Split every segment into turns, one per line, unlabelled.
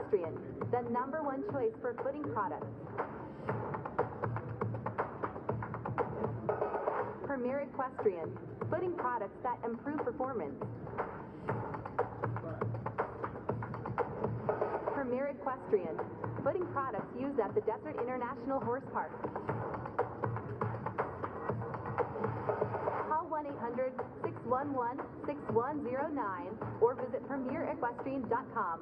Equestrian, the #1 choice for footing products. Premier Equestrian, footing products that improve performance. Premier Equestrian, footing products used at the Desert International Horse Park. Call 1-800-611-6109 or visit premierequestrian.com.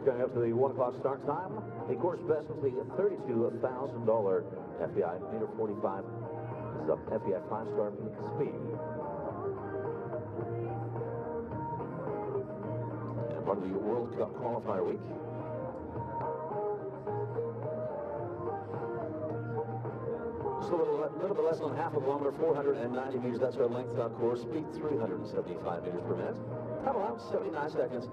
coming up to the 1 o'clock start time. A course specialty, $32,000 FEI, meter 45. This is a FEI 5-star speed. And part of the World Cup qualifier week. Just a little bit less than half a kilometer, 490 meters. That's our length on course. Speed 375 meters per minute. Time allowed 79 seconds.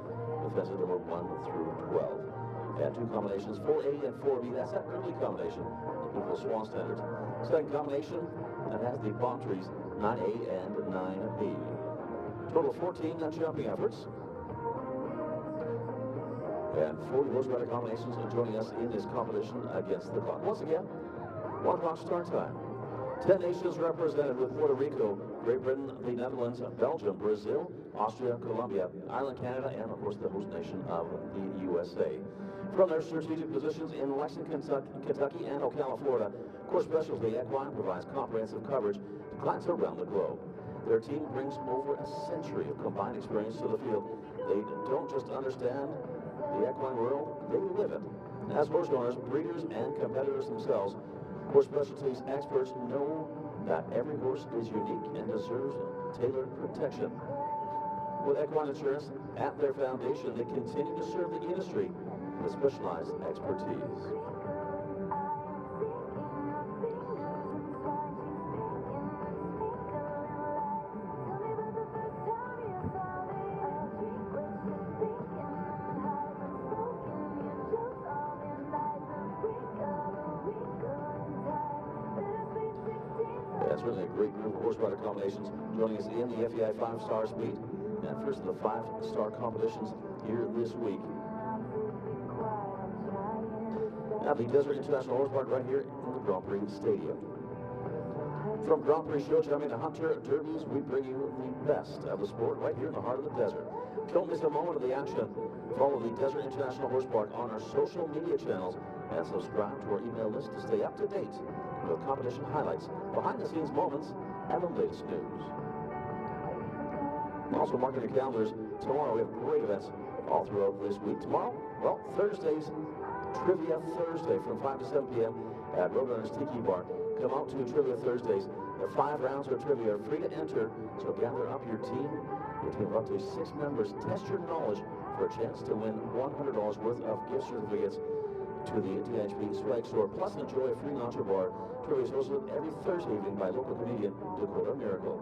With fences number 1 through 12. And 2 combinations, 4A and 4B. That's that early combination. Equal swan standards. Second combination that has the palm trees, 9A and 9B. Total of 14 jumping efforts. And 40 horse rider combinations are joining us in this competition against the clock. Once again, 1 o'clock start time. 10 nations represented with Puerto Rico, Great Britain, the Netherlands, Belgium, Brazil, Austria, Colombia, Ireland, Canada, and of course the host nation of the USA. From their strategic positions in Lexington, Kentucky, and Ocala, Florida, course specialty Equine provides comprehensive coverage to clients around the globe. Their team brings over a century of combined experience to the field. They don't just understand the equine world, they live it. As horse owners, breeders, and competitors themselves, Course Specialties experts know that every horse is unique and deserves tailored protection. With equine insurance at their foundation, they continue to serve the industry with specialized expertise. That's really a great group of horse rider combinations joining us in the FEI 5-star speed. And first of the 5-star competitions here this week. Now the Desert International Horse Park right here in the Grand Prix Stadium. From Grand Prix Show jumping to Hunter Derbies, we bring you the best of the sport right here in the heart of the desert. Don't miss a moment of the action. Follow the Desert International Horse Park on our social media channels and subscribe to our email list to stay up to date with competition highlights, behind-the-scenes moments, and the latest news. Also, mark your calendars. Tomorrow we have great events all throughout this week. Tomorrow, well, Thursday's Trivia Thursday from 5 to 7 p.m. at Roadrunners Tiki Bar. Come out to Trivia Thursdays. The 5 rounds of trivia are free to enter, so gather up your team. Your team of up to 6 members. Test your knowledge for a chance to win $100 worth of gift certificates to the DHP Swag Store, plus enjoy a free nacho bar. Trivia is hosted every Thursday evening by local comedian Dakota Miracle.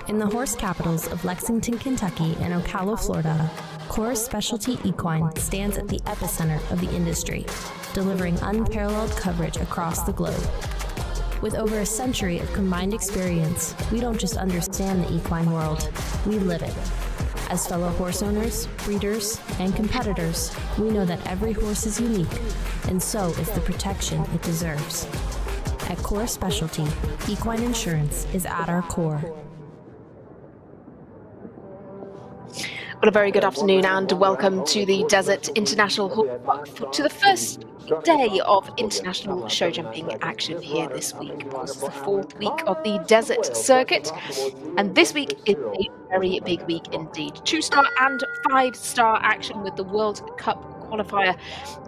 In the horse capitals of Lexington, Kentucky and Ocala, Florida, Course Specialty Equine stands at the epicenter of the industry, delivering unparalleled coverage across the globe. With over a century of combined experience, we don't just understand the equine world, we live it. As fellow horse owners, breeders, and competitors, we know that every horse is unique, and so is the protection it deserves. At Course Specialty, equine insurance is at our core.
Well, a very good afternoon and welcome to the Desert International Horse Park, to the first day of international show jumping action here this week. Of course, it's the 4th week of the Desert Circuit, and this week is a very big week indeed. 2-star and 5-star action with the World Cup qualifier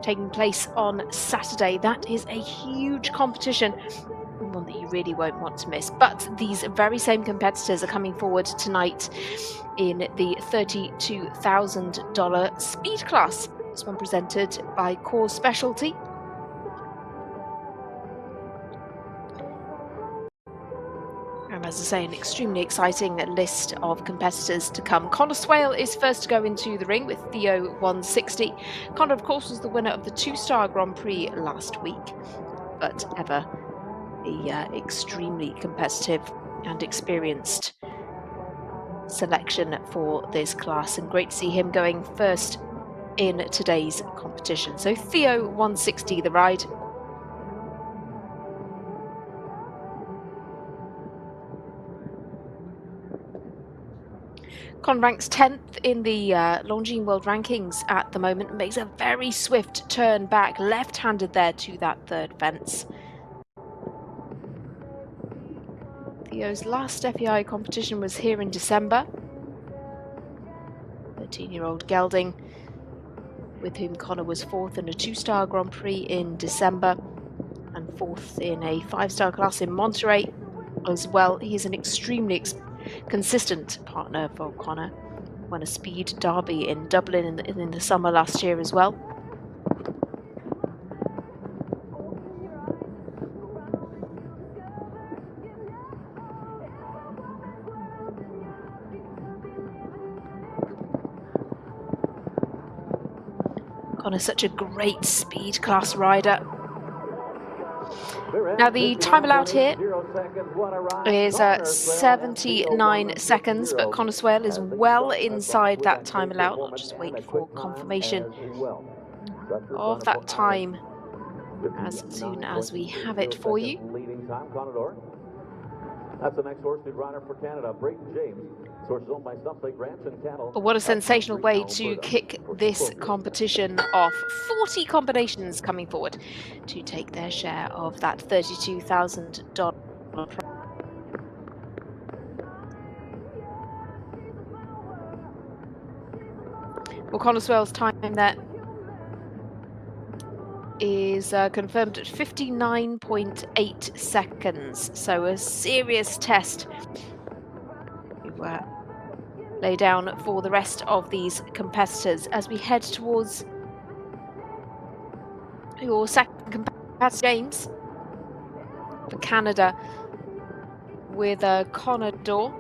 taking place on Saturday. That is a huge competition, one that you really won't want to miss. But these very same competitors are coming forward tonight in the $32,000 speed class. This one presented by Course Specialty. And as I say, an extremely exciting list of competitors to come. Connor Swale is first to go into the ring with Theo 160. Connor, of course, was the winner of the 2-star Grand Prix last week, but ever the extremely competitive and experienced selection for this class, and great to see him going first in today's competition. So Theo 160 the ride. Con ranks 10th in the Longines World Rankings at the moment, makes a very swift turn back, left-handed there to that third fence. Theo's last FEI competition was here in December. 13-year-old gelding with whom Connor was 4th in a 2-star Grand Prix in December and 4th in a 5-star class in Monterey as well. He is an extremely consistent partner for Connor. Won a speed derby in Dublin in the summer last year as well. Connor's such a great speed class rider. Now the time allowed here is 79 seconds, but Connor Swale is well inside that time allowed. I'll just wait for confirmation of that time as soon as we have it for you.
That's the next horse rider for Canada, Braden James. Sources owned by Stumpflake Ranch and Cattle.
But what a sensational way to kick this competition off. 40 combinations coming forward to take their share of that $32,000 prize. Well, Connor Swale's time there is confirmed at 59.8 seconds. So a serious test to lay down for the rest of these competitors as we head towards your second competitor, James, for Canada with Connor Dorr.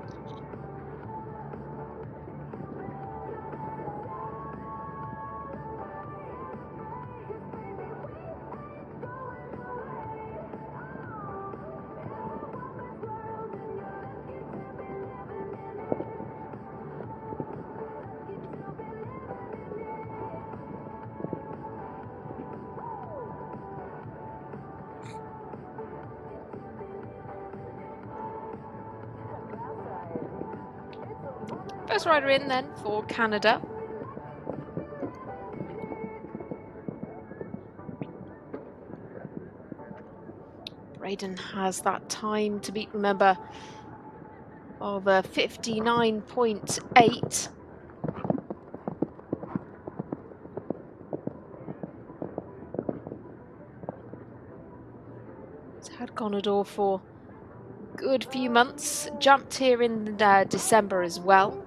First rider in then for Canada. Braden has that time to beat, remember, of 59.8. He's had Connor Dorr for a good few months. Jumped here in December as well.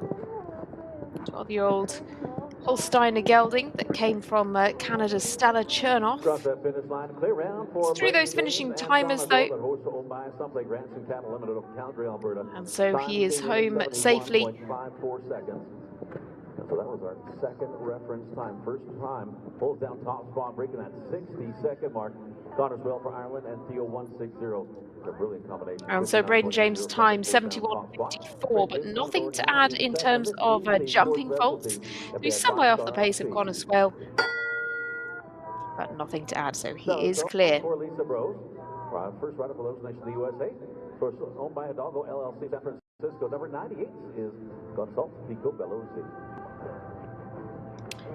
12-year-old Holsteiner gelding that came from Canada's Stella Chernoff. It's through those finishing timers though, and so he is home safely.
So that was our second reference time. First time, pulls down top spot, breaking that 60-second mark. Connor Swale for Ireland and Theo 160. A brilliant combination.
And so Braden James' time 71.54, but nothing to add in terms of jumping faults. He's some way off the pace of Connor Swale, but nothing to add, so he is clear.
First rider for those nations of the USA. First owned by Hidalgo LLC, San Francisco. Number 98 is Consult Pico Bellosi.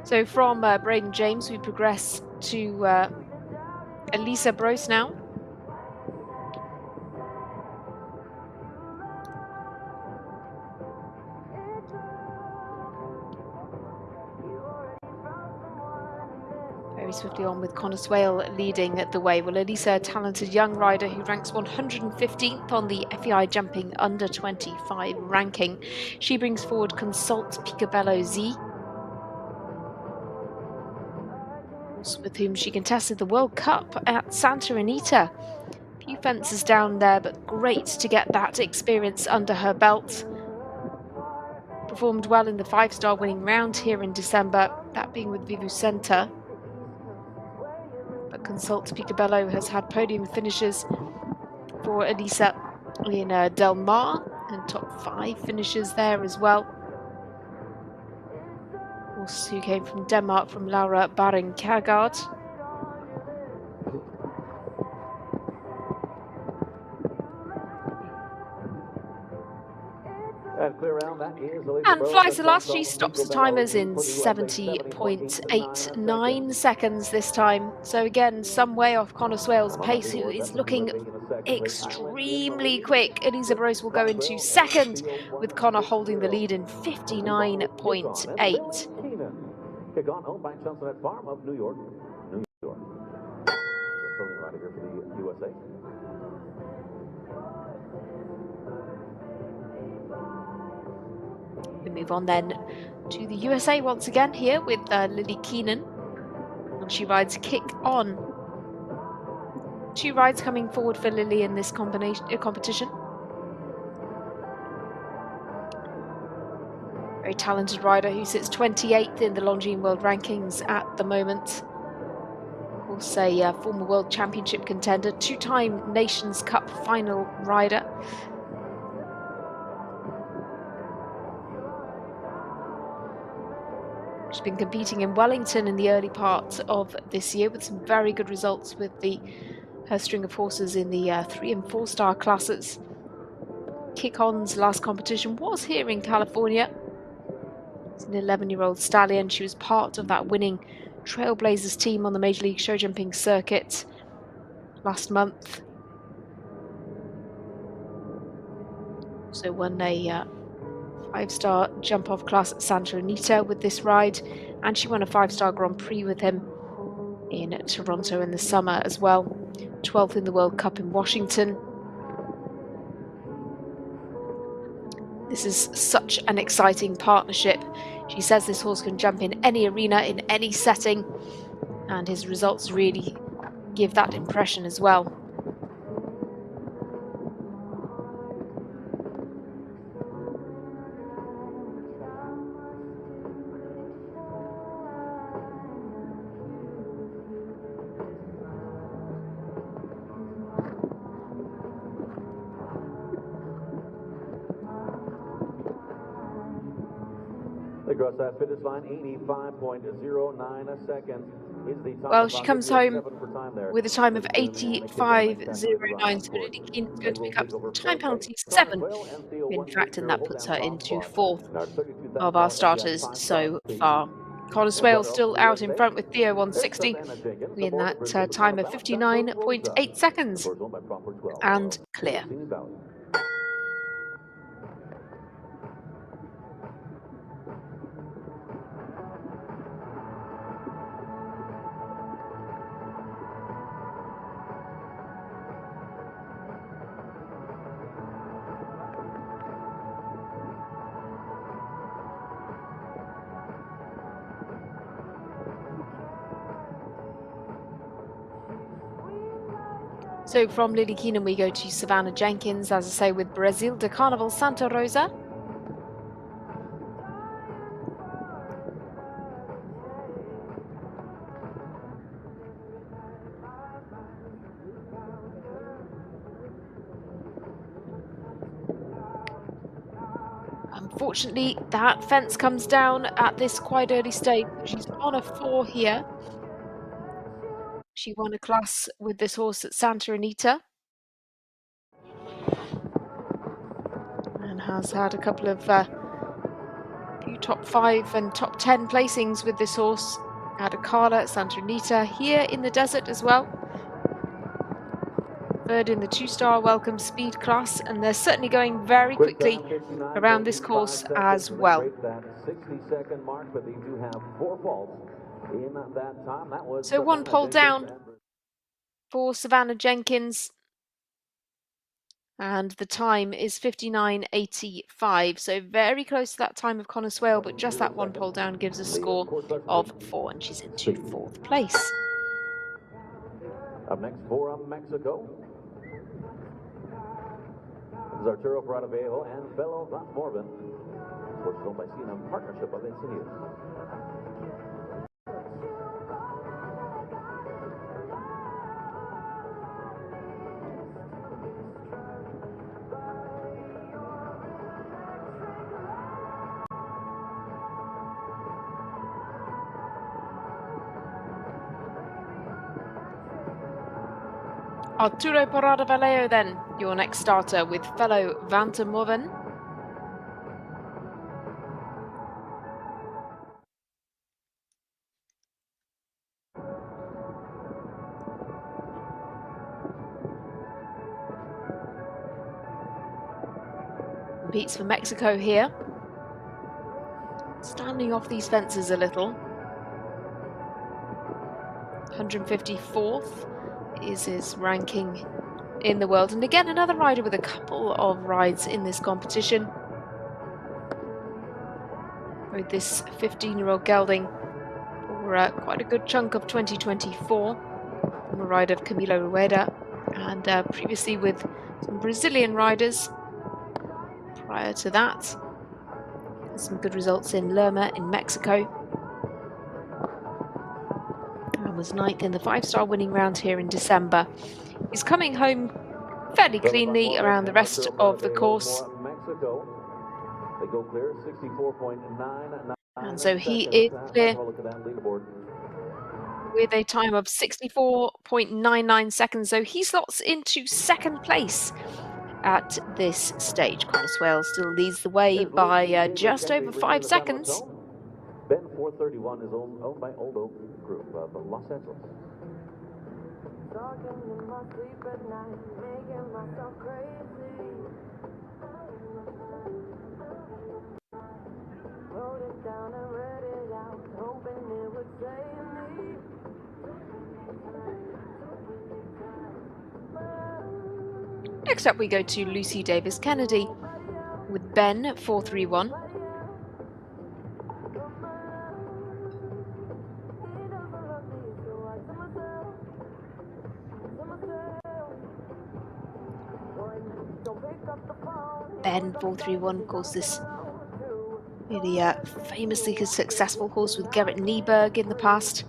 So from Braden James, we progress to Elisa Brose now. Very swiftly on with Connor Swale leading the way. Well, Elisa, a talented young rider who ranks 115th on the FEI Jumping Under 25 ranking. She brings forward Consult Picobello Z, with whom she contested the World Cup at Santa Anita. A few fences down there, but great to get that experience under her belt. Performed well in the 5-star winning round here in December, that being with Vivu Center. But Consult Picobello has had podium finishes for Elisa in Del Mar, and top 5 finishes there as well. Who came from Denmark, from Laura Baring Kærgaard. And flies the last. She stops the timers in 70.89 seconds this time. So again, some way off Connor Swale's pace, who is looking extremely quick. Elisa Brose will go into second, with Connor holding the lead in 59.8.
Kick on, owned by Chelmsford Farm of New York, New York. We're filling right here for the USA.
We move on then to the USA once again here with Lily Keenan. And she rides Kick On. 2 rides coming forward for Lily in this competition. Very talented rider who sits 28th in the Longines World Rankings at the moment. Of course, a former World Championship contender, 2-time Nations Cup final rider. She's been competing in Wellington in the early part of this year with some very good results with her string of horses in the 3- and 4-star classes. Kick On's last competition was here in California. It's an 11-year-old stallion. She was part of that winning Trailblazers team on the Major League Show Jumping circuit last month. So won a 5-star jump-off class at Santa Anita with this ride, and she won a 5-star Grand Prix with him in Toronto in the summer as well. 12th in the World Cup in Washington. This is such an exciting partnership. She says this horse can jump in any arena, in any setting, and his results really give that impression as well.
Across that finish line, 85.09 seconds is the time.
Well, she comes home with a time of 85.09, so Lily Keen is going to pick up time penalty 7, in fact, and that puts her into 4th of our starters so far. Connor Swale still out in front with Theo 160 in that time of 59.8 seconds and clear. So from Lily Keenan we go to Savannah Jenkins, as I say, with Brazil de Carnaval Santa Rosa. Unfortunately, that fence comes down at this quite early stage. She's on a 4 here. She won a class with this horse at Santa Anita and has had a couple of few top 5 and top 10 placings with this horse. Had a Carla at Santa Anita, here in the desert as well. 3rd in the 2-star Welcome Speed class, and they're certainly going very quickly around this course as well.
60-second mark, but they do have 4 faults in that time. That was
so 1 pole down for Savannah Jenkins, and the time is 59.85, so very close to that time of Connor Swale, but just that 1 pole down gives a score of 4, and she's into 4th place.
Up next for Mexico is Arturo Parada-Viejo and Fellow Van Morven. Horses owned by CNM Partnership of Encinitas.
Arturo Parada-Viejo then, your next starter with Fellow Van Morven. Competes for Mexico here. Standing off these fences a little. 154th is his ranking in the world. And again, another rider with a couple of rides in this competition. With this 15-year-old gelding for quite a good chunk of 2024. On the ride of Camilo Rueda, and previously with some Brazilian riders prior to that. Some good results in Lerma in Mexico. And was 9th in the 5-star winning round here in December. He's coming home fairly cleanly around the rest of the course. And so he is clear with a time of 64.99 seconds. So he slots into second place at this stage. Connoisseur still leads the way by just over 5 seconds.
Ben 431 is owned by Oldo Group of Los Angeles. Talking in my sleep at night, making myself crazy. Wrote it down and read it out, hoping it would save me.
Next up we go to Lucy Davis Kennedy with Ben 431. Ben 431, of course, this really famously successful horse with Gerrit Nieberg in the past.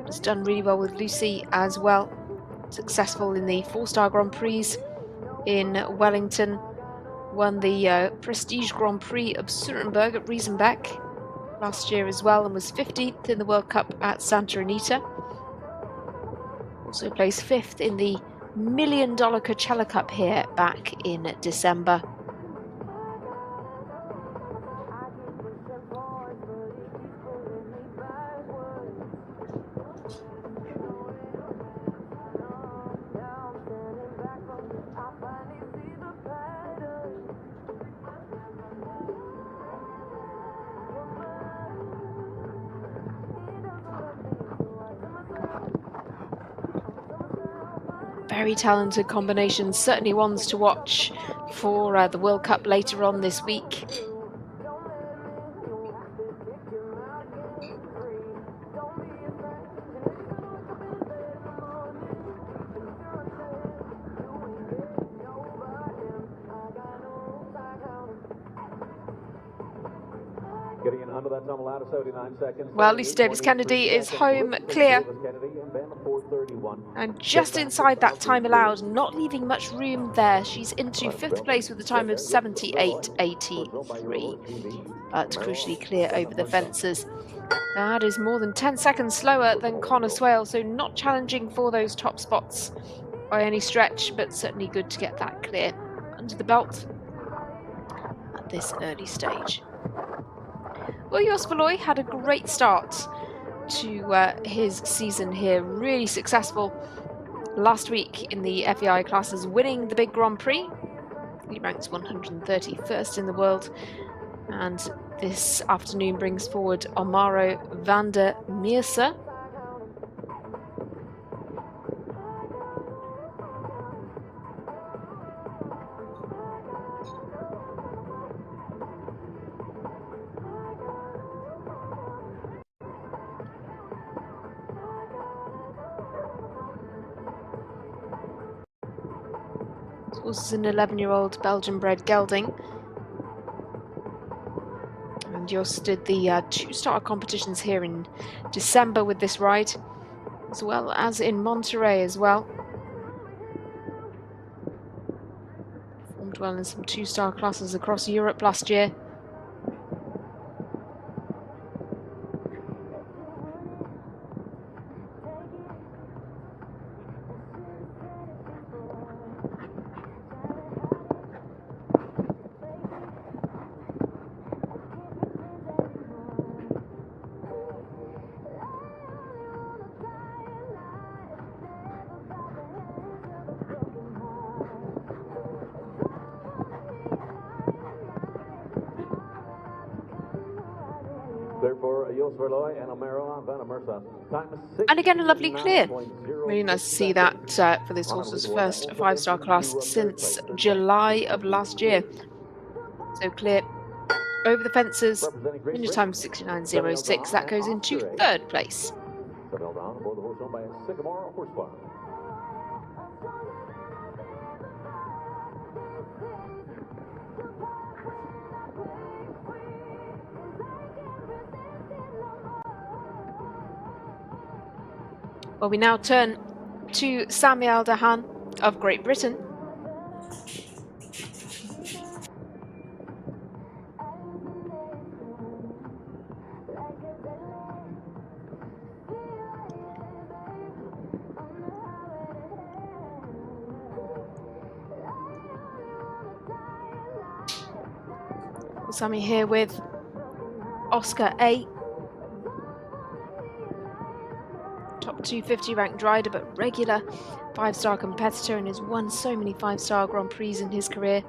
Has done really well with Lucy as well. Successful in the 4-star Grand Prix in Wellington. Won the Prestige Grand Prix of Surenberg at Riesenbeck last year as well, and was 15th in the World Cup at Santa Anita. Also placed 5th in the $1 million Coachella Cup here back in December. Very talented combinations, certainly ones to watch for the World Cup later on this week. Well, Lucy Davis Kennedy is home clear. And just inside that time allowed, not leaving much room there. She's into 5th place with a time of 78.83, but crucially clear over the fences. That is more than 10 seconds slower than Connoisseur, so not challenging for those top spots by any stretch, but certainly good to get that clear under the belt at this early stage. Well, Jos Verlooy had a great start to his season here, really successful last week in the FEI classes, winning the big Grand Prix. He ranks 131st in the world, and this afternoon brings forward Omaro van der Meerse. This is an 11-year-old Belgian-bred gelding. And Jos did the 2-star competitions here in December with this ride, as well as in Monterey as well. Performed well in some 2-star classes across Europe last year. And again, a lovely clear. Really nice to see that for this horse's first 5-star class since July of last year. So clear over the fences in your time of 69.06. That goes into 3rd place. Well, we now turn to Samuel Dahan of Great Britain. Sammy here with Oscar A. Top 250 ranked rider, but regular 5-star competitor, and has won so many 5-star Grand Prix in his career.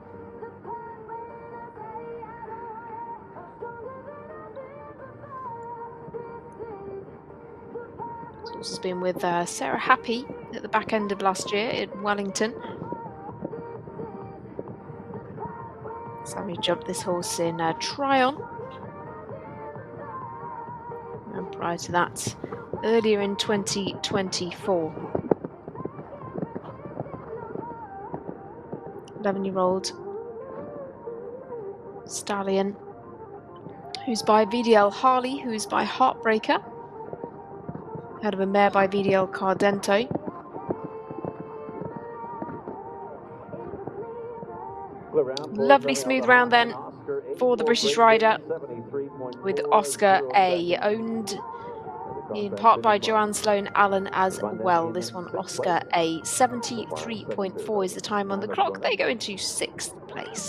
He's also been with Sarah Happy at the back end of last year in Wellington. Sammy jumped this horse in Tryon. And prior to that, earlier in 2024. 11-year-old stallion, who's by VDL Harley, who's by Heartbreaker. Head of a mare by VDL Cardento. Lovely smooth round then for the British rider with Oscar A, owned in part by Joanne Sloan Allen as well. This one, Oscar A, 73.4 is the time on the clock. They go into 6th place.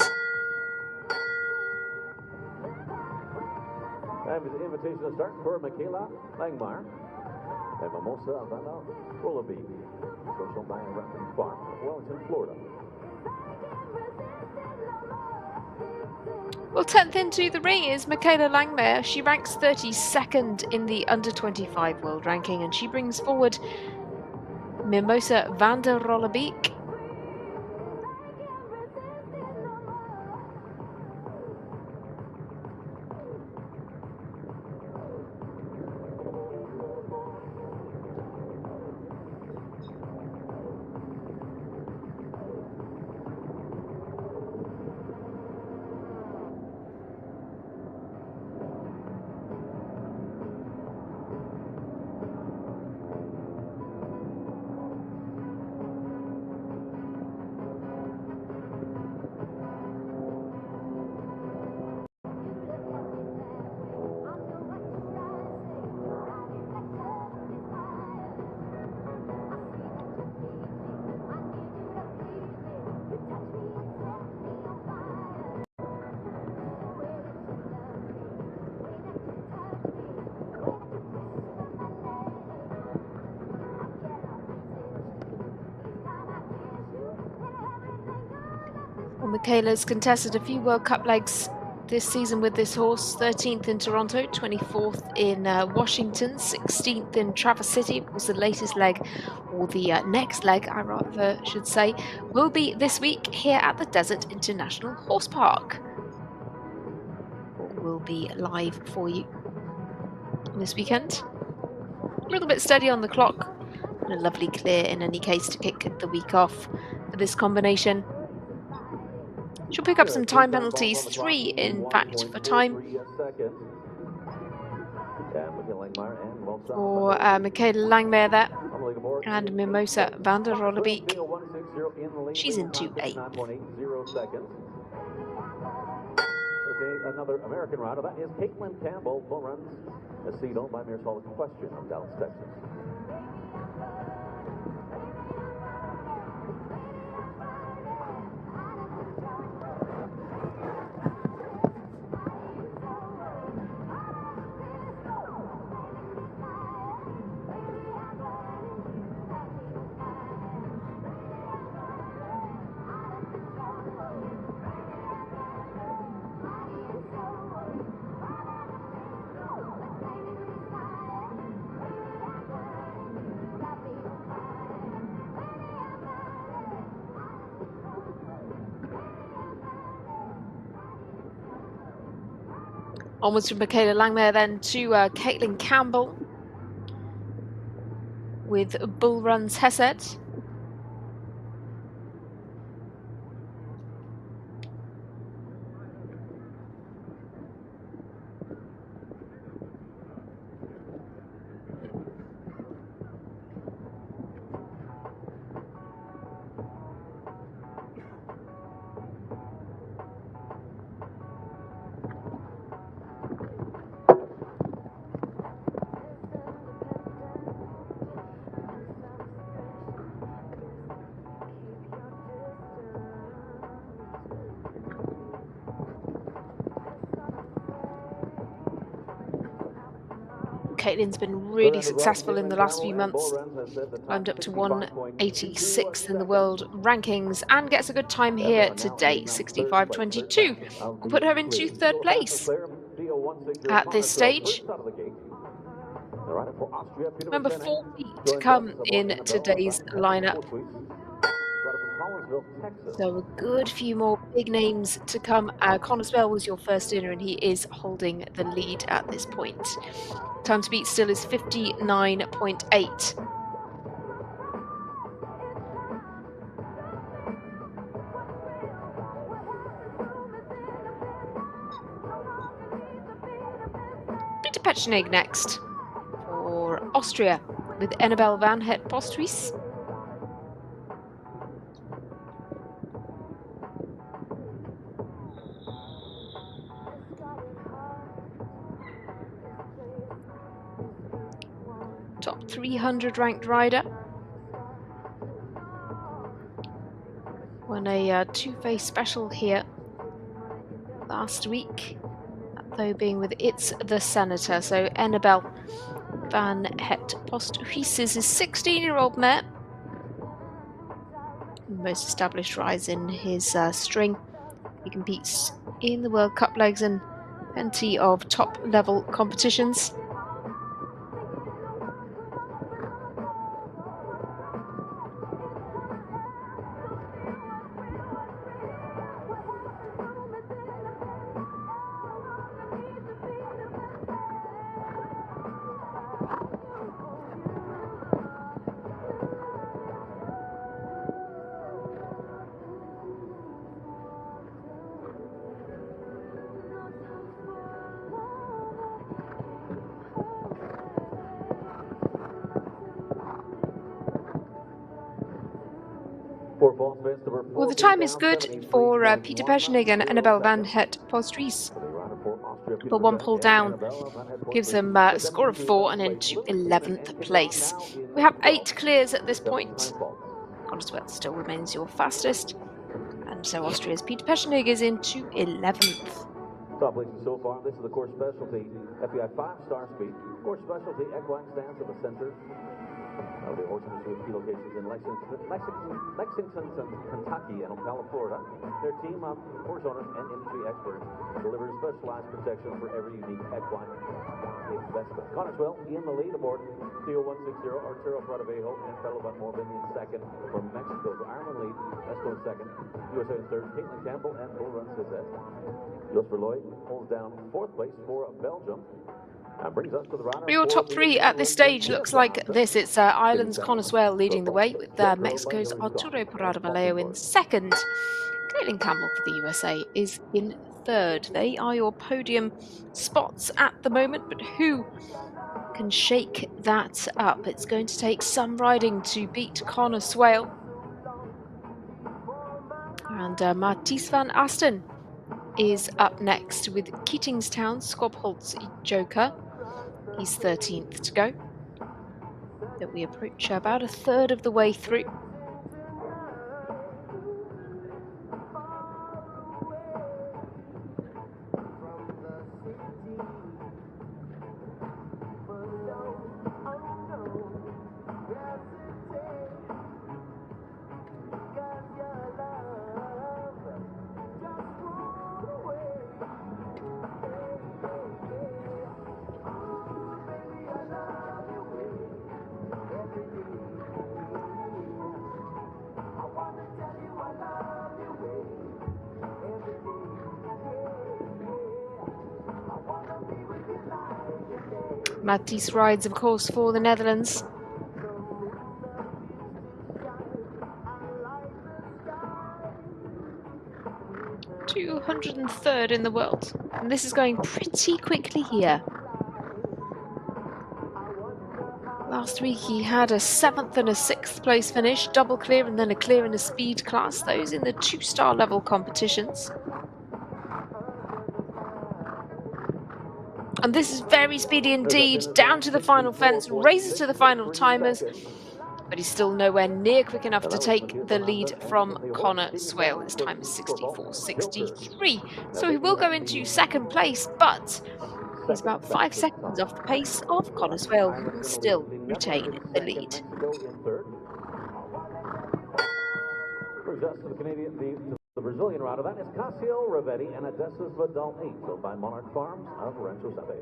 And the invitation to start for Michaela Langmar and Mimosa Rollaby, Social Maya Rapid Farm, Wellington, Florida.
Well, 10th into the ring is Michaela Langmar. She ranks 32nd in the under-25 world ranking, and she brings forward Mimosa van der Rollebeek. Well, Michaela's contested a few World Cup legs this season with this horse. 13th in Toronto, 24th in Washington, 16th in Traverse City. Of course, the latest leg, or the next leg, I rather should say, will be this week here at the Desert International Horse Park. Will be live for you this weekend. A little bit steady on the clock, and a lovely clear in any case to kick the week off for this combination. She'll pick up some time penalties, 3 in fact for time. For Michaela Langmar there, and Mimosa van der Rollebeek. She's into 8th.
Okay, another American rider, that is Caitlin Campbell, who runs a seat owned by Mare Solid Question of Dallas, Texas.
Onwards from Michaela Langmare then to Caitlin Campbell with Bull Runs Hesed. Caitlin's been really successful in the last few months, climbed up to 186th in the world rankings and gets a good time here today, 65.22, will put her into 3rd place at this stage. Remember, 4 feet to come in today's lineup. So a good few more big names to come. Connor Swell was your first inner and he is holding the lead at this point. Time to beat still is 59.8. Peter Petschnig next for Austria with Annabelle van het Posthuis. Top 300 ranked rider. Won a two-face special here last week, that though being with It's the Senator. So Annabelle van het Posthuis is a 16-year-old mare. Most established rise in his string. He competes in the World Cup legs and plenty of top-level competitions. Well, the time is good for Peter Petschnig and Annabelle van het Posthuis. But one pull down gives them a score of 4 and into 11th place. We have 8 clears at this point. Contenders still remains your fastest. And so Austria's Peter Petschnig is into 11th.
Top places so far. This is the course specialty FEI 5-star speed. Course specialty equine stands at the center. The horses with key locations in Lexington, Kentucky, and Ocala, Florida. Their team of horse owners and industry experts delivers specialized protection for every unique equine investment. Connersville in the leaderboard. Theo 160, Arturo Pradavejo, and Fellow Van Morben in second. From Mexico, so Ireland lead. Mexico in second. USA in third. Caitlin Campbell and Bull Runs Hesed. Jos Verlooy holds down 4th place for Belgium.
Your top 3 at this stage looks like this. It's Ireland's Connor Swale leading the way, with Mexico's Arturo Pradavejo in second. Caitlin Campbell for the USA is in third. They are your podium spots at the moment, but who can shake that up? It's going to take some riding to beat Connor Swale. And Matthijs van Asten is up next with Keatingstown, Skobholt's Joker. He's 13th to go. That we approach about a third of the way through. Matthijs rides, of course, for the Netherlands. #203rd in the world. And this is going pretty quickly here. Last week he had a 7th and a 6th place finish, double clear and then a clear in a speed class, those in the 2-star level competitions. And this is very speedy indeed, down to the final fence, races to the final timers, but he's still nowhere near quick enough to take the lead from Connor Swale. His time is 64.63, so he will go into 2nd place, but he's about 5 seconds off the pace of Connor Swale, who will still retain the lead.
The Brazilian rider, that is Cassio Rivetti and Odessa's Vidal 8, built by Monarch Farms of Rancho Seve.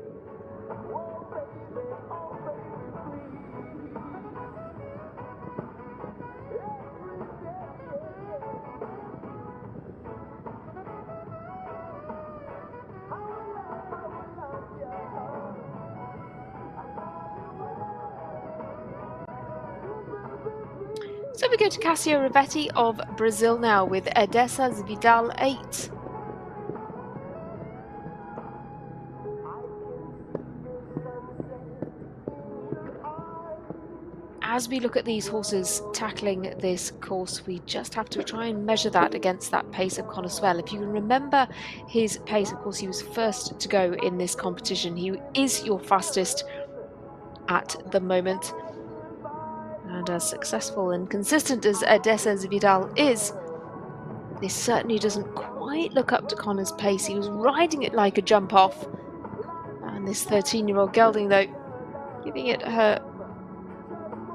So we go to Cassio Rivetti of Brazil now with Odessa's Vidal 8. As we look at these horses tackling this course, we just have to try and measure that against that pace of Connor Swale. If you can remember his pace, of course, he was first to go in this competition. He is your fastest at the moment. And as successful and consistent as Odessa's Vidal is, this certainly doesn't quite look up to Connor's pace. He was riding it like a jump off. And this 13-year-old gelding, though, giving it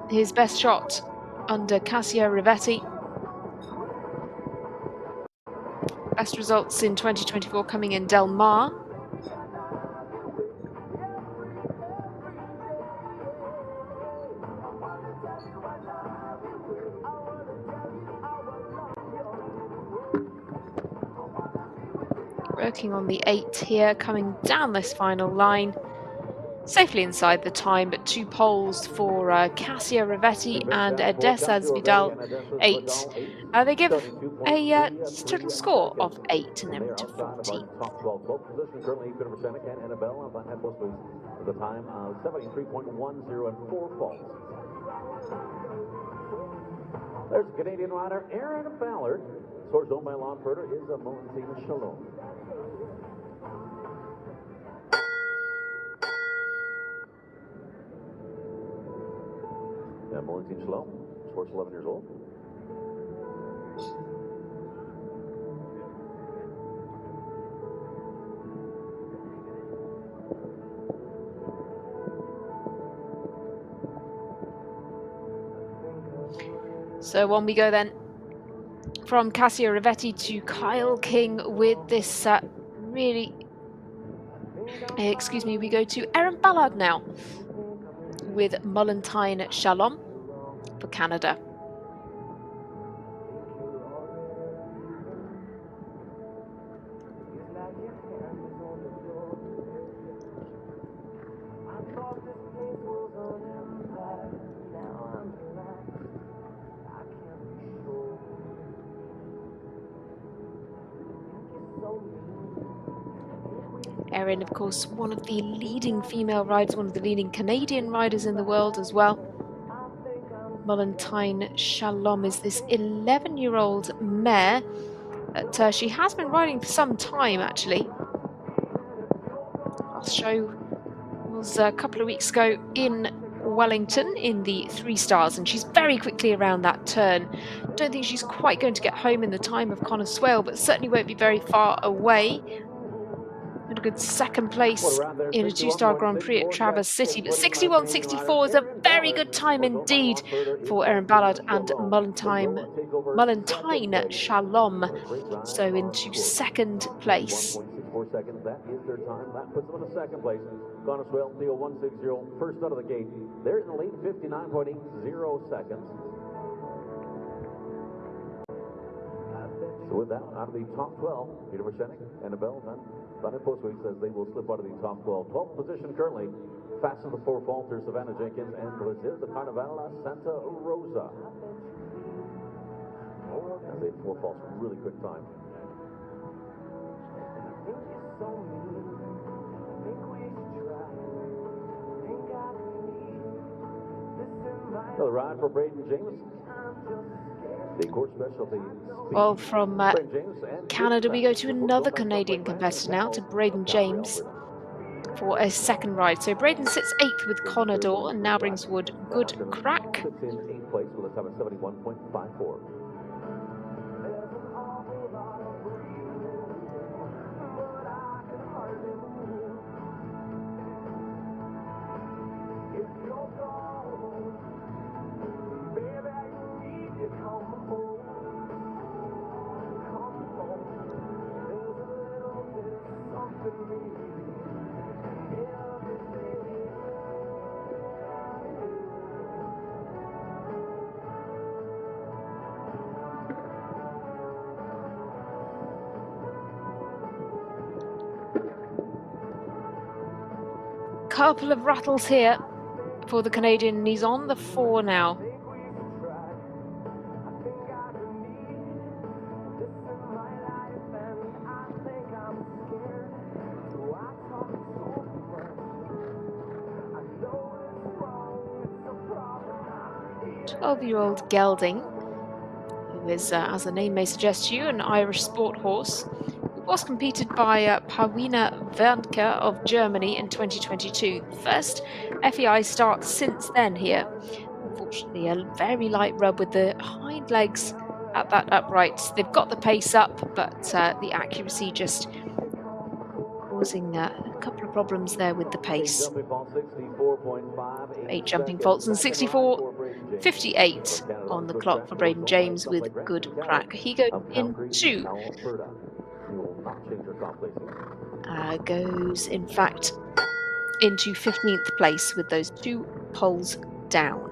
his best shot under Cassio Rivetti. Best results in 2024 coming in Del Mar. Working on the 8 here, coming down this final line. Safely inside the time, but 2 poles for Cassio Rivetti and Odessa's Vidal 8. They give a total score of 8 and they're into 14th.
The time of 73.10 and 4 faults. There's Canadian rider Aaron Ballard. Source owned by Lon Furter is a Montine Shalom. Yeah, Montine Shalom, sports 11 years old.
So on we go then, from Cassio Rivetti to Kyle King with this we go to Aaron Ballard now with Mollentine Shalom for Canada. Erin, of course, one of the leading female riders, one of the leading Canadian riders in the world as well. Mollentine Shalom is this 11-year-old mare that she has been riding for some time, actually. Last show was a couple of weeks ago in Wellington in the 3 stars, and she's very quickly around that turn. Don't think she's quite going to get home in the time of Connor Swale, but certainly won't be very far away. And a good 2nd place in a 2-star Grand Prix at Traverse City, but 61.64 is a very good time indeed for Aaron Ballard and Mollentine Shalom. So into 2nd place.
That is their time. That puts them in the 2nd place. Connor Swale, Theo 160, first out of the gate. They're in the lead, 59.80 seconds. So with that, out of the top 12, Peter Versenik and Annabelle Van Postweek says they will slip out of the top 12. 12th position currently fasten the four falters, Savannah Jenkins and Brazil, the Carnaval Santa Rosa. As they four faults, really quick time. Another ride for Braden James. The court specialty.
Well, from Canada, we go to another Canadian competitor now, to Braden James, for a second ride. So Braden sits 8th with Conador and now brings forward Good Crack.
Sits in 8th place with a 771.54.
Couple of rattles here for the Canadian, and he's on the 4 now. "12-year-old Gelding," who is, as the name may suggest to you, an Irish sport horse. It was competed by Paulina Wernke of Germany in 2022. The first FEI start since then here. Unfortunately, a very light rub with the hind legs at that upright. They've got the pace up, but the accuracy just causing a couple of problems there with the pace. 8 jumping faults and 64.58 on the clock for Braden James with Good Crack. He goes in fact into 15th place with those 2 poles down.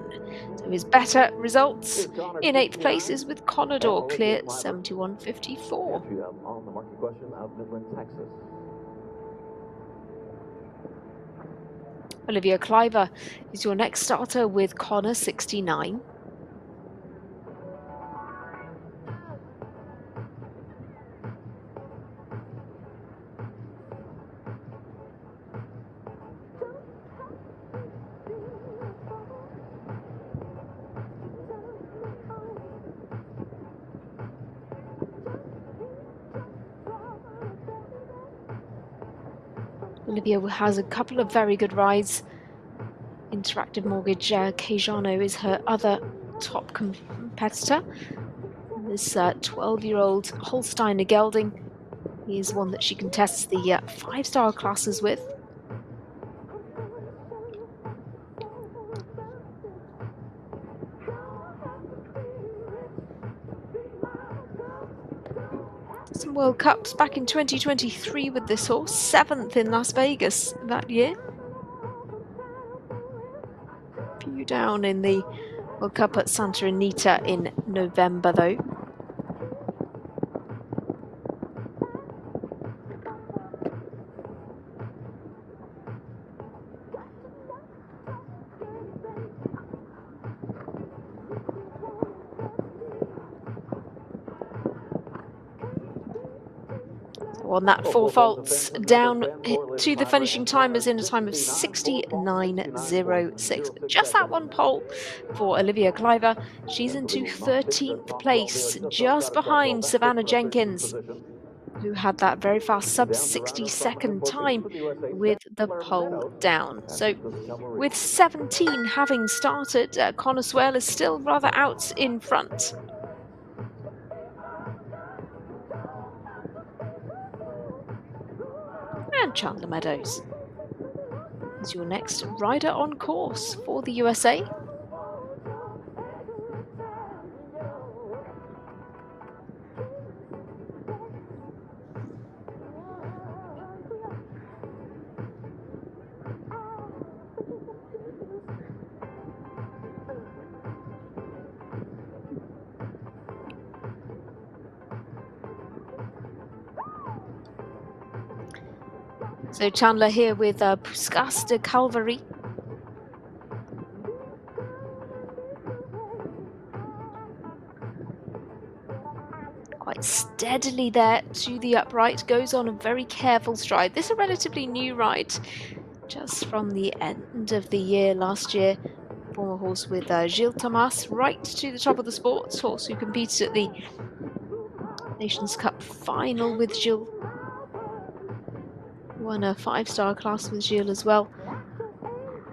So his better results in 8th place is with Conador, clear 71.54.
On the market question out of Midland, Texas.
Olivia Cliver is your next starter with Connor 69. Olivia has a couple of very good rides. Interactive Mortgage, Cajano is her other top competitor. This 12-year-old Holsteiner Gelding, he is one that she contests the 5-star classes with. Some World Cups back in 2023 with this horse, 7th in Las Vegas that year. Few down in the World Cup at Santa Anita in November though. On that 4 faults down to the finishing timers in a time of 69.06. Just that 1 pole for Olivia Cliver. She's into 13th place, just behind Savannah Jenkins, who had that very fast sub-60-second time with the pole down. So with 17 having started, Connor Swale is still rather out in front. And Chandler Meadows is your next rider on course for the USA. So Chandler here with Puskas de Calvary quite steadily there to the upright, goes on a very careful stride. This is a relatively new ride, just from the end of the year last year. Former horse with Gilles Thomas, right to the top of the sports, horse who competed at the Nations Cup final with Gilles. Won a 5-star class with Gilles as well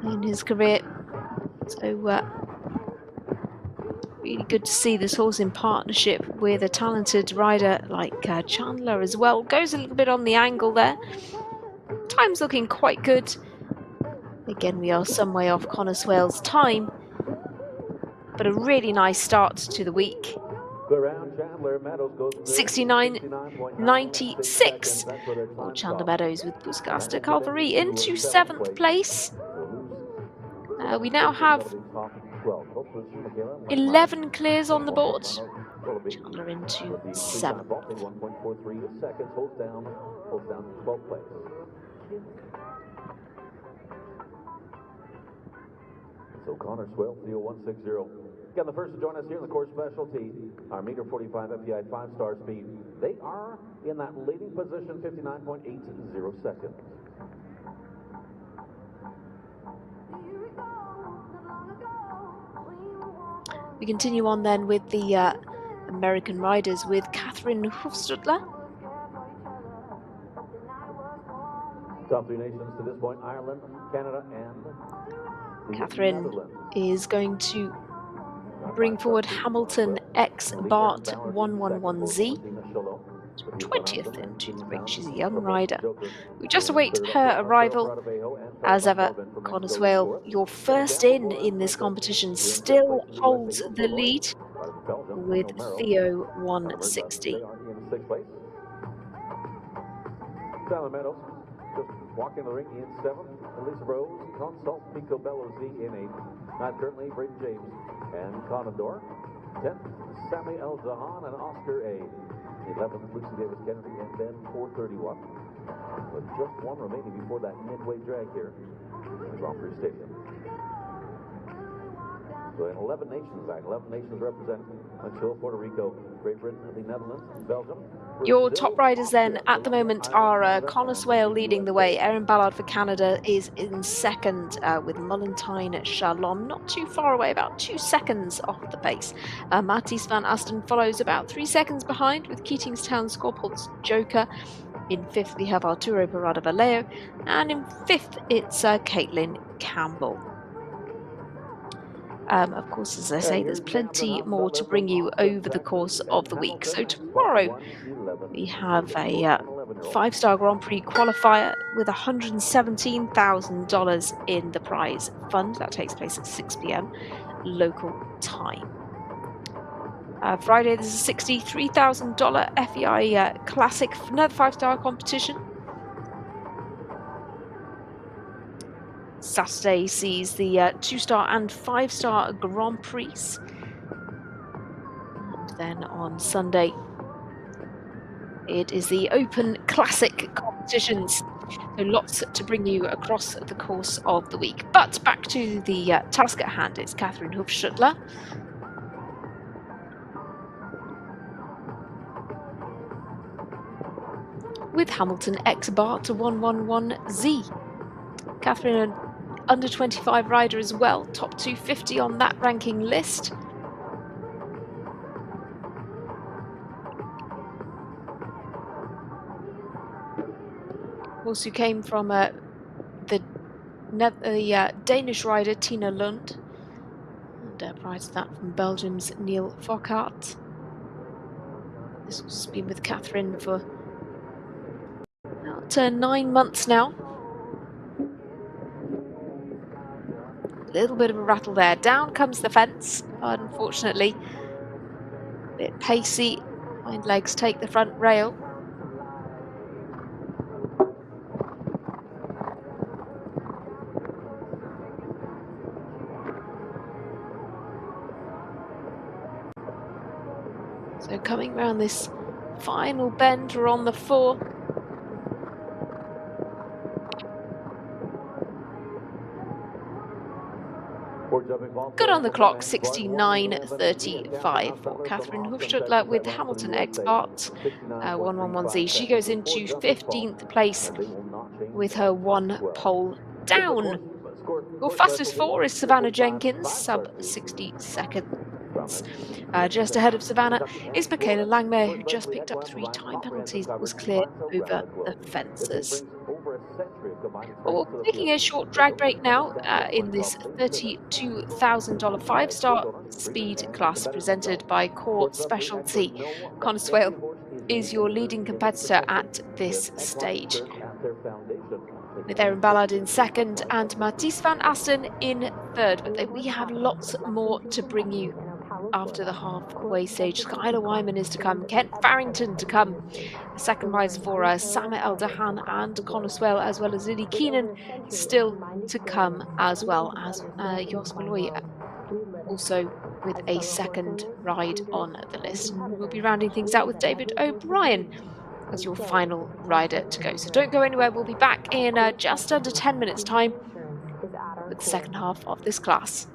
in his career. So really good to see this horse in partnership with a talented rider like Chandler as well. Goes a little bit on the angle there. Time's looking quite good. Again, we are some way off Connor Swale's time, but a really nice start to the week. 69.96 for Chandler Meadows with Buscaster Calvary into 7th place. We now have 11 clears on the board. Chandler into 7th.
So Connor Swale, 30160. Again, the first to join us here in the course specialty, our meter 45 FEI 5-star speed. They are in that leading position, 59.80 seconds.
We continue on then with the American riders with Catherine Hofstadler.
Top 3 nations to this point, Ireland, Canada, and
Catherine is going to bring forward Hamilton X Bart 111Z. 20th into the ring. She's a young rider. We just await her arrival. As ever, Connor Swale, your first in this competition, still holds the lead with Theo 160.
Just walking the ring in 7th. Elisa Rose, Consult, Pico Bello Z in 8th. Not currently Brayden James and Conador. 10th, Sammy El Zahan and Oscar A. 11th, Lucy Davis Kennedy and Ben 431. With just one remaining before that midway drag here in the Grand Prix Stadium. So in 11 nations back, 11 nations represented. Mexico, Puerto Rico, Great Britain, the Netherlands, Belgium.
Your top riders then at the moment are Connor Swale leading the way. Erin Ballard for Canada is in 2nd with Mullentine Shalom, not too far away, about 2 seconds off the pace. Matthijs van Asten follows about 3 seconds behind with Keatingstown Scorpol's Joker. In 5th we have Arturo Parada Vallejo, and in 5th it's Caitlin Campbell. Of course, as I say, there's plenty more to bring you over the course of the week. So tomorrow we have a 5-star Grand Prix qualifier with $117,000 in the prize fund. That takes place at 6 p.m. local time. Friday, there's a $63,000 FEI Classic, another 5-star competition. Saturday sees the 2-star and 5-star Grand Prix. And then on Sunday, it is the Open Classic competitions. So lots to bring you across the course of the week. But back to the task at hand. It's Catherine Hofstadler. With Hamilton X Bart 111Z. Catherine, an under 25 rider as well, top 250 on that ranking list. Horse who came from the Danish rider Tina Lund, and prior to that from Belgium's Neil Fockart. This horse has been with Catherine for about 9 months now. A little bit of a rattle there. Down comes the fence, unfortunately. A bit pacey. Hind legs take the front rail. So coming round this final bend, we're on the 4. Good on the clock, 69.35 for Catherine Hofstadler with Hamilton Expart, 111Z. She goes into 15th place with her 1 pole down. Your fastest 4 is Savannah Jenkins, sub 60 seconds. Just ahead of Savannah is Michaela Langmayer, who just picked up 3 time penalties but was clear over the fences. Well, we're taking a short drag break now in this $32,000 5-star speed class presented by Core Specialty. Connor Swale is your leading competitor at this stage, with Erin Ballard in second and Matthijs van Asten in third. But we have lots more to bring you after the halfway stage. Skylar Wyman is to come, Kent Farrington to come, a second rise for Sama El Dahan and Connor Swale, as well as Lily Keenan still to come, as well as Jos Malloy also with a second ride on the list. And we'll be rounding things out with David O'Brien as your final rider to go. So don't go anywhere. We'll be back in just under 10 minutes time with the second half of this class.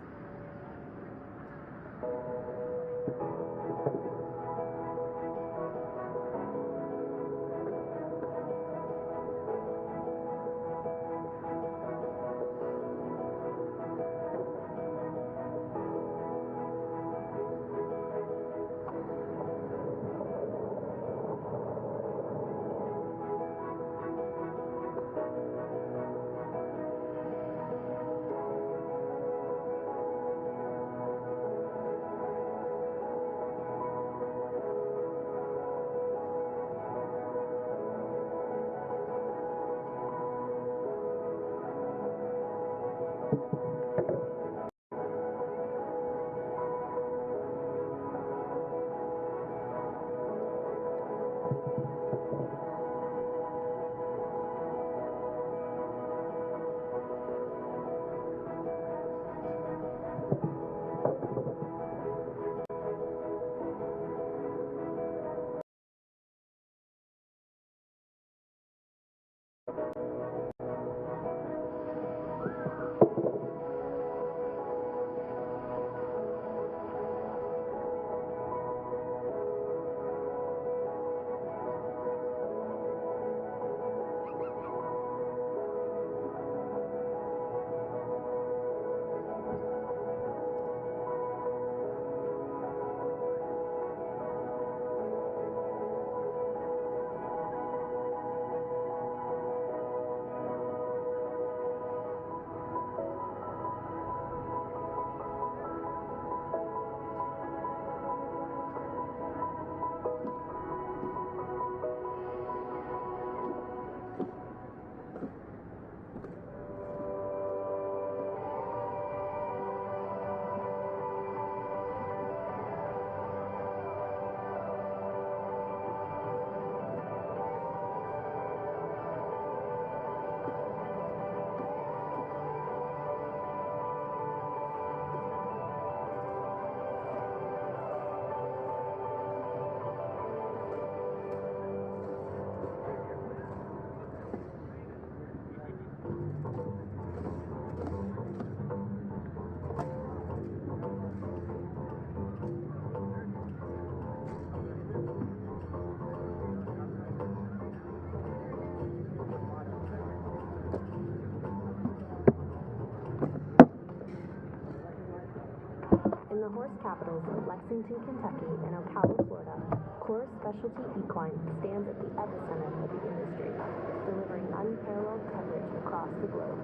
In the horse capitals of Lexington, Kentucky, and Ocala, Florida, Core Specialty Equine stands at the epicenter of the industry, delivering unparalleled coverage across the globe.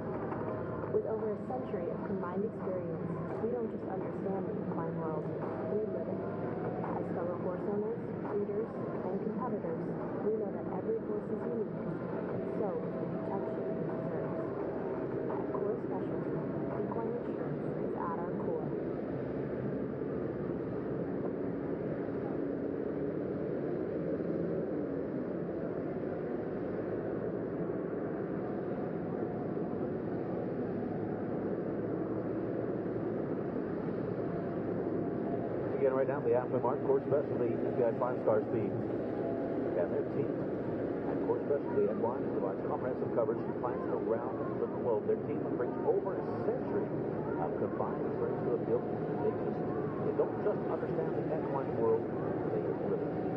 With over a century of combined experience, we don't just understand the equine world, we live it. As fellow horse owners, breeders, and competitors, we know that every horse is unique, and so is the protection it deserves. At Core Specialty, equine insurance is at our core.
Right now, the halfway mark, Core Specialty, FEI 5-star speed. And their team And Core Specialty Equine provides comprehensive coverage to clients around the globe. Their team brings over a century of combined experience to the field. They don't just understand the equine world, they live it.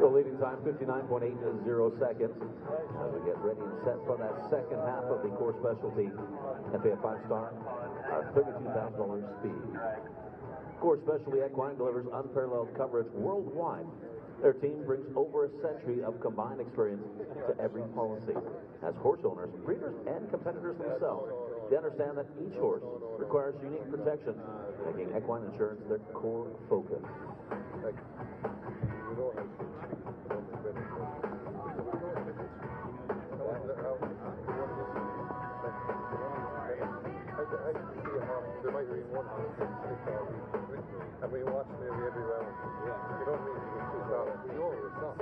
So leading time 59.80 seconds as we get ready and set for that second half of the core specialty FEI 5-star, our $32,000 speed. Core specialty equine delivers unparalleled coverage worldwide. Their team brings over a century of combined experience to every policy. As horse owners, breeders, and competitors themselves, they understand that each horse requires unique protection, making equine insurance their core focus.
There might be one and we watch nearly every round. You don't need to get too solid. No, it's not.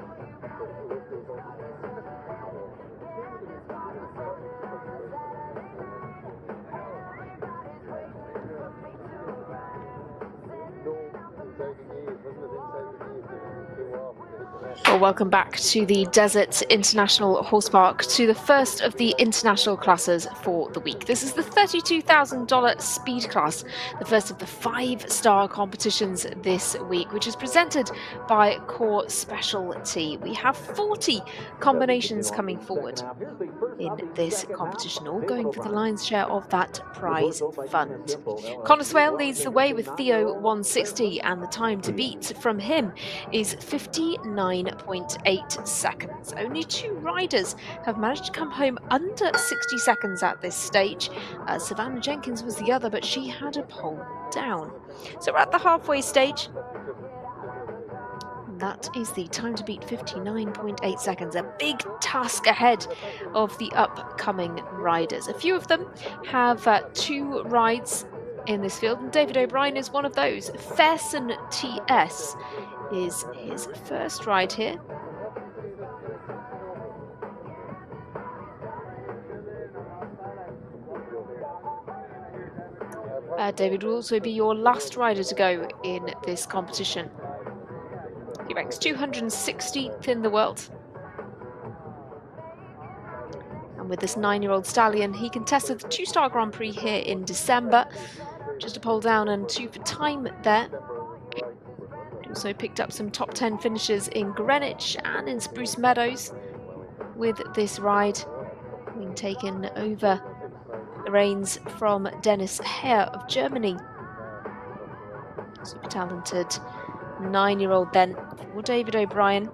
Well, welcome back to the Desert International Horse Park, to the first of the international classes for the week. This is the $32,000 speed class, the first of the 5-star competitions this week, which is presented by Core Specialty. We have 40 combinations coming forward in this competition, all going for the lion's share of that prize fund. Connorswale leads the way with Theo 160, and the time to beat from him is 59.8 seconds. Only 2 riders have managed to come home under 60 seconds at this stage. Savannah Jenkins was the other, but she had a pole down. So we're at the halfway stage. That is the time to beat, 59.8 seconds. A big task ahead of the upcoming riders. A few of them have 2 rides in this field, and David O'Brien is one of those. Fairson TS is his first ride here. David will also be your last rider to go in this competition. He ranks 260th in the world. And with this 9-year-old stallion, he contested the 2-star Grand Prix here in December. Just a pole down and 2 for time there. He also picked up some top 10 finishes in Greenwich and in Spruce Meadows with this ride, being taken over the reins from Dennis Hare of Germany. Super talented 9-year-old then for David O'Brien.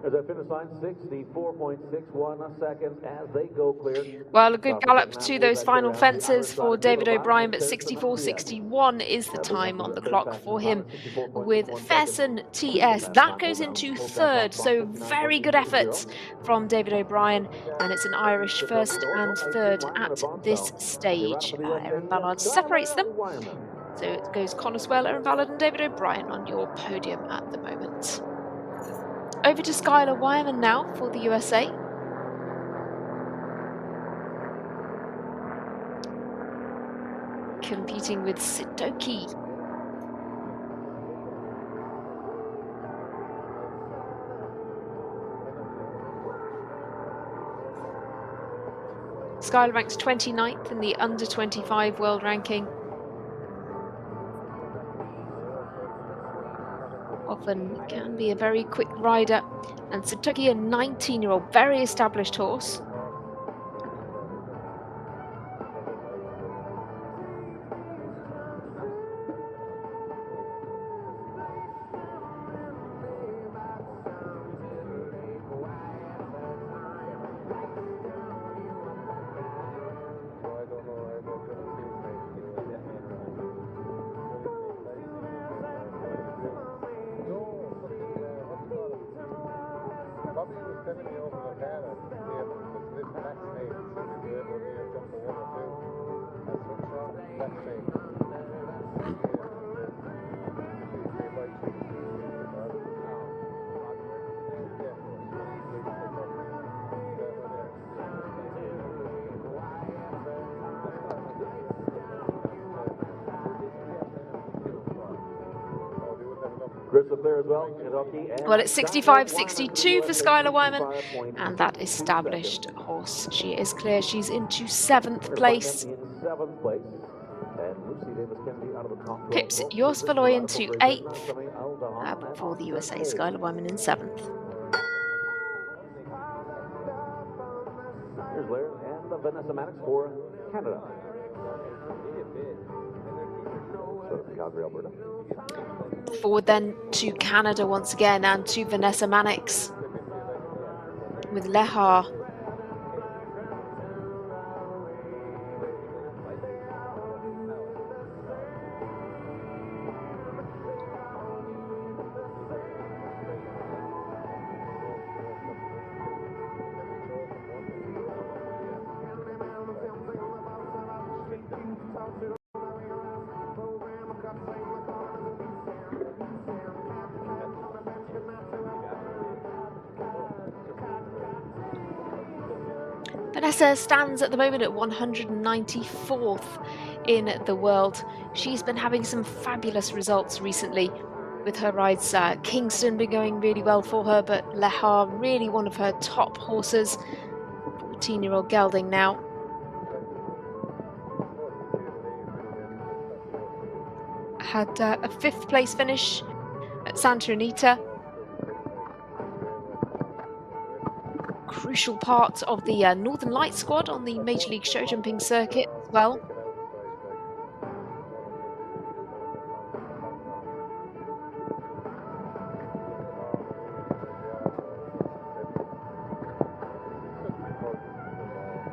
As I finish line 64.61 seconds as they go clear.
Well, a good gallop to those final fences for David O'Brien, but 64.61 is the time on the clock for him with Fairson TS. That goes into 3rd, so very good efforts from David O'Brien, and it's an Irish 1st and 3rd at this stage. Aaron Ballard separates them, so it goes Connorswale, Aaron Ballard and David O'Brien on your podium at the moment. Over to Skylar Wyman now for the USA. Competing with Sidoki. Skylar ranks 29th in the under 25 world ranking. Often can be a very quick rider, and Sidoki, a 19-year-old, very established horse.
when you open the car, it's this back snake, so you're able to jump the one or two. That's what's wrong with the back snake.
Chris up there as well.
Well, it's 65-62 for Skylar Wyman, and that established horse. She is clear. She's into 7th place. Pips Yorsvaloy into 8th for the USA. Skylar Wyman in 7th.
Here's Blair and Vanessa Maddox for Canada. Calgary, Alberta.
Forward then to Canada once again, and to Vanessa Mannix with Lehar. Vanessa stands at the moment at 194th in the world. She's been having some fabulous results recently with her rides. Kingston been going really well for her, but Lehar really one of her top horses. 14-year-old gelding now. Had a 5th place finish at Santa Anita. Crucial part of the Northern Lights squad on the Major League show jumping circuit as well.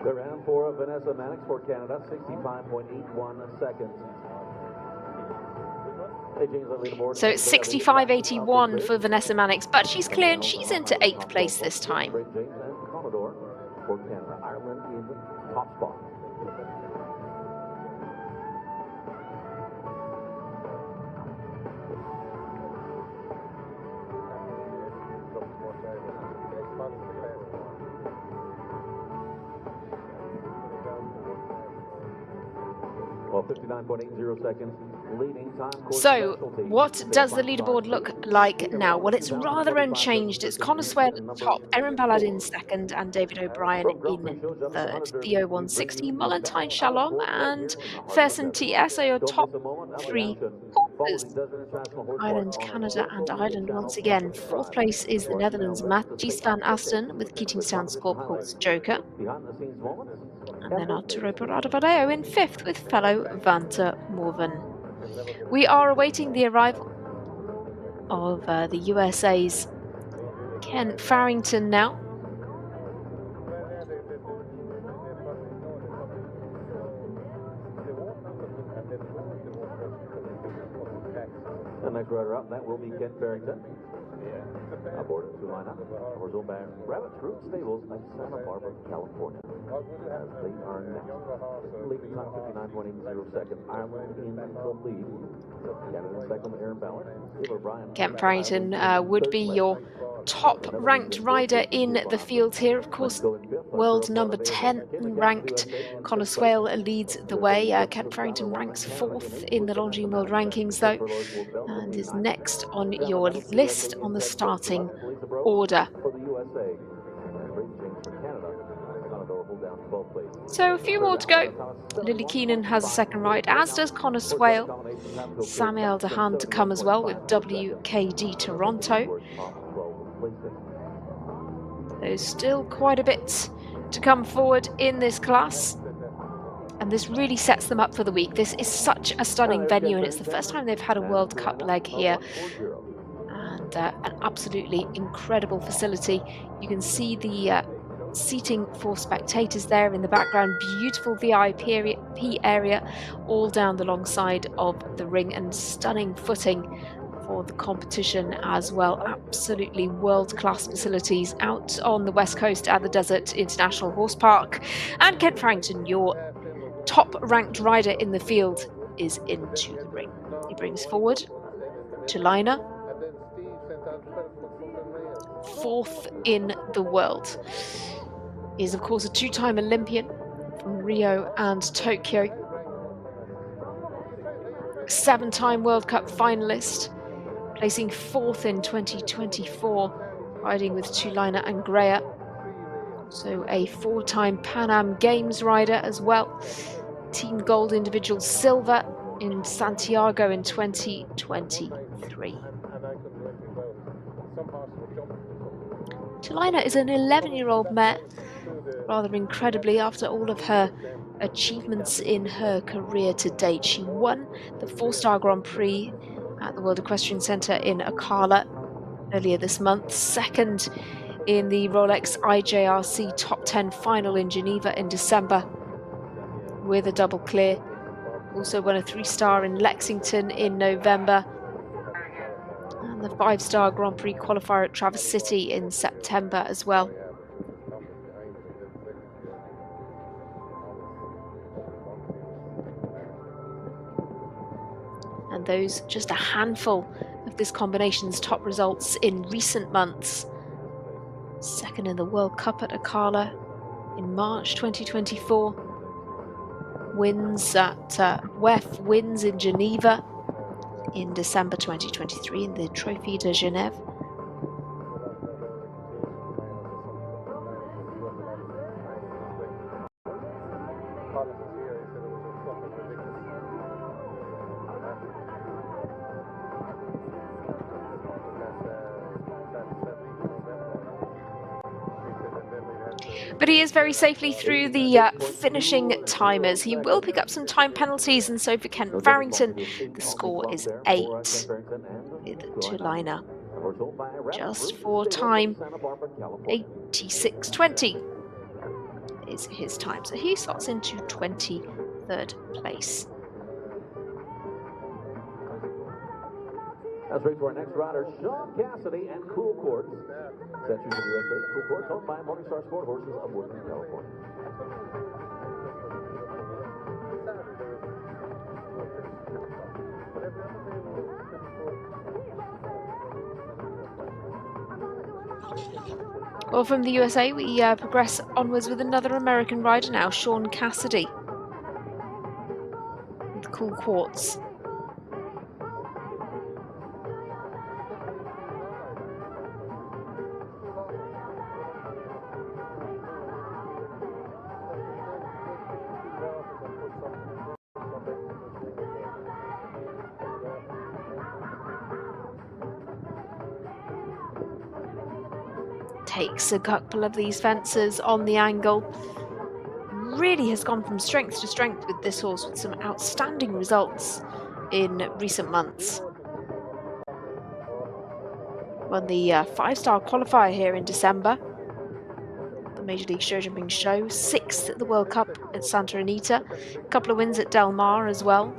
The round for Vanessa Mannix for Canada, 65.81 seconds.
So it's 65.81 for Vanessa Mannix, but she's clear and she's into 8th place this time.
For Canada, Ireland in top spot. Well, 59.80 seconds. Leading time.
So, what does the leaderboard look like now? Well, it's rather unchanged. It's Connor Swale at the top, Erin Ballard in 2nd, and David O'Brien in 3rd. Theo 160, Mullentine Shalom, and Fersen TS are your top 3 horses. Ireland, Canada, and Ireland once again. 4th place is the Netherlands' Matthijs van Asten with Keatingstown Scorp Colts Joker. And then Arturo Bradovadeo in 5th with fellow Vanta Morven. We are awaiting the arrival of the USA's Ken Farrington now.
The next rider up, that will be Ken Farrington. Aboard to line up. Horse owned by Rabbit Fruit Stables in Santa Barbara, California. As they are next. Leading time 59.80 seconds. Ireland in the lead. Canada second, Erin Ballard.
Ken Farrington would be your top ranked rider in the field here. Of course, world number 10 ranked. Connor Swale leads the way. Ken Farrington ranks 4th in the Longines World Rankings though, and is next on your list on the starting order. So a few more to go. Lily Keenan has a second ride, as does Connor Swale. Samuel Dehaan to come as well with WKD Toronto. There's still quite a bit to come forward in this class, and this really sets them up for the week. This is such a stunning venue, and it's the first time they've had a World Cup leg here, and an absolutely incredible facility. You can see the seating for spectators there in the background. Beautiful VIP area all down the long side of the ring, and stunning footing for the competition as well. Absolutely world-class facilities out on the west coast at the Desert International Horse Park. And Kent Farrington, your top-ranked rider in the field, is into the ring. He brings forward Tulina, 4th in the world. He is, of course, a 2-time Olympian from Rio and Tokyo. 7-time World Cup finalist, placing 4th in 2024, riding with Tulina and Greya. So a 4-time Pan Am Games rider as well. Team Gold Individual Silver in Santiago in 2023. Tulina is an 11-year-old mare. Rather incredibly, after all of her achievements in her career to date, she won the 4-Star Grand Prix at the World Equestrian Centre in Ocala earlier this month, 2nd in the Rolex IJRC Top 10 final in Geneva in December with a double clear. Also won a 3-star in Lexington in November, and the 5-star Grand Prix qualifier at Traverse City in September as well. And those just a handful of this combination's top results in recent months. 2nd in the World Cup at Ocala in March 2024. Wins at WEF, wins in Geneva in December 2023 in the Trophy de Genève. But he is very safely through the finishing timers. He will pick up some time penalties, and so for Kent Farrington, the score is 8 with Tulina. Just for time, 86.20 is his time. So he slots into 23rd place.
Let's race to our next rider, Sean Cassidy and Cool Courts. Centuries of USA, Cool Courts, owned by Morningstar Sport Horses of Woodland, California.
Well, from the USA, we progress onwards with another American rider now, Sean Cassidy, with Cool Quartz. Takes a couple of these fences on the angle. Really has gone from strength to strength with this horse, with some outstanding results in recent months. Won the 5-star qualifier here in December, the Major League Show Jumping Show, 6th at the World Cup at Santa Anita, a couple of wins at Del Mar as well.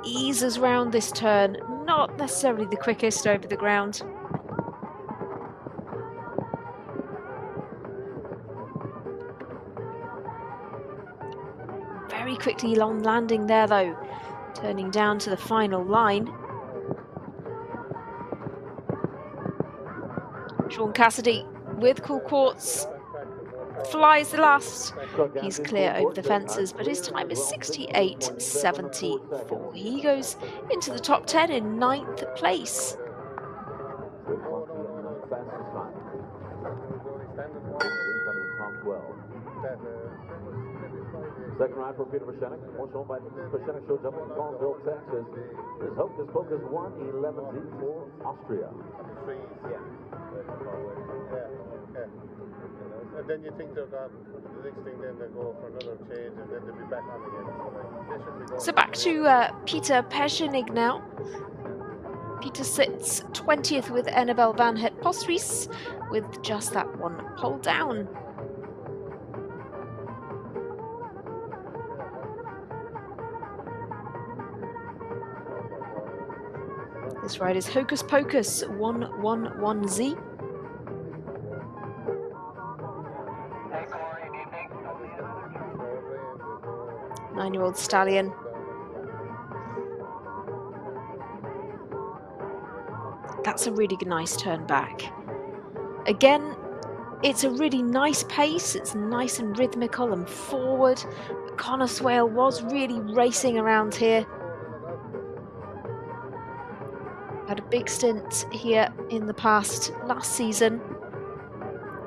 Eases round this turn, not necessarily the quickest over the ground. Very quickly on landing there though, turning down to the final line. Sean Cassidy with Cool Quartz flies the last. He's clear over the fences, but his time is 68.74. He goes into the top 10 in 9th place.
Second ride for Peter Pashenik, horse owned by Pashenik Show Jumping in Collinsville, Texas. His Hocus Pocus 111 for Austria.
And then you think they're gone, the next thing then they go for another change and then they'll be back on again.
So back to Peter Pashenik now. Peter sits 20th with Annabelle van het Posthuis with just that one pole down. This ride is Hocus Pocus 111Z. 9-year-old stallion. That's a really nice turn back. Again, it's a really nice pace. It's nice and rhythmical and forward. Connor Swale was really racing around here. Had a big stint here in the past last season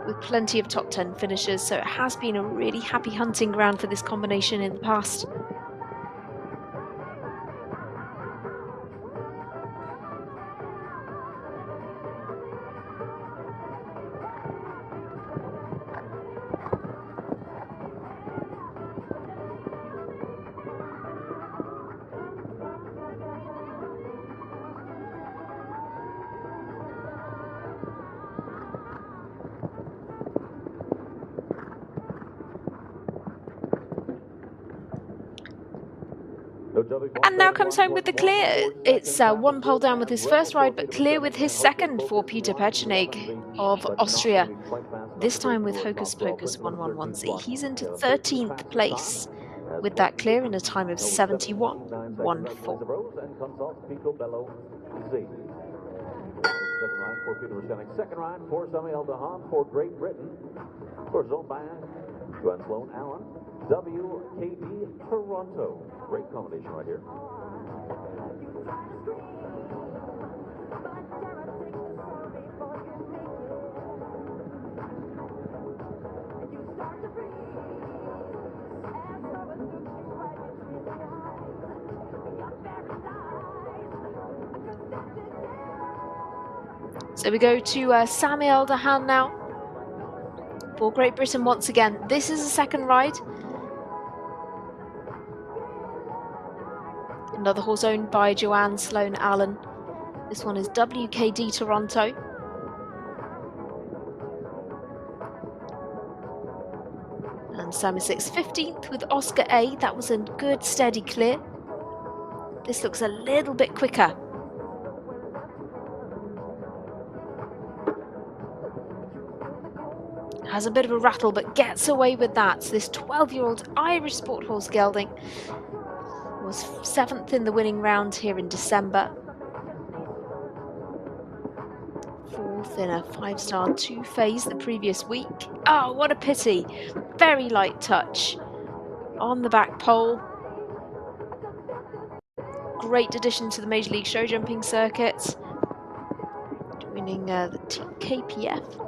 with plenty of top 10 finishes, so it has been a really happy hunting ground for this combination in the past. And now comes home with the clear. It's one pole down with his first ride, but clear with his second for Peter Petschnig of Austria. This time with Hocus Pocus 111Z. He's into 13th place with that clear in a time of 71.14.
Second ride for Samuel Dehaan for Great Britain. For Zolban, Gwen Sloan Allen, WKD Toronto. Great combination right here.
So we go to Samuel Dehaan now for Great Britain once again. This is a second ride. Another horse owned by Joanne Sloan Allen. This one is WKD Toronto. And Sam is 15th with Oscar A. That was a good steady clear. This looks a little bit quicker. Has a bit of a rattle, but gets away with that. So this 12-year-old Irish sport horse gelding was 7th in the winning round here in December. 4th in a 5-star 2 phase the previous week. Oh, what a pity. Very light touch on the back pole. Great addition to the Major League show jumping circuit. Winning the KPF.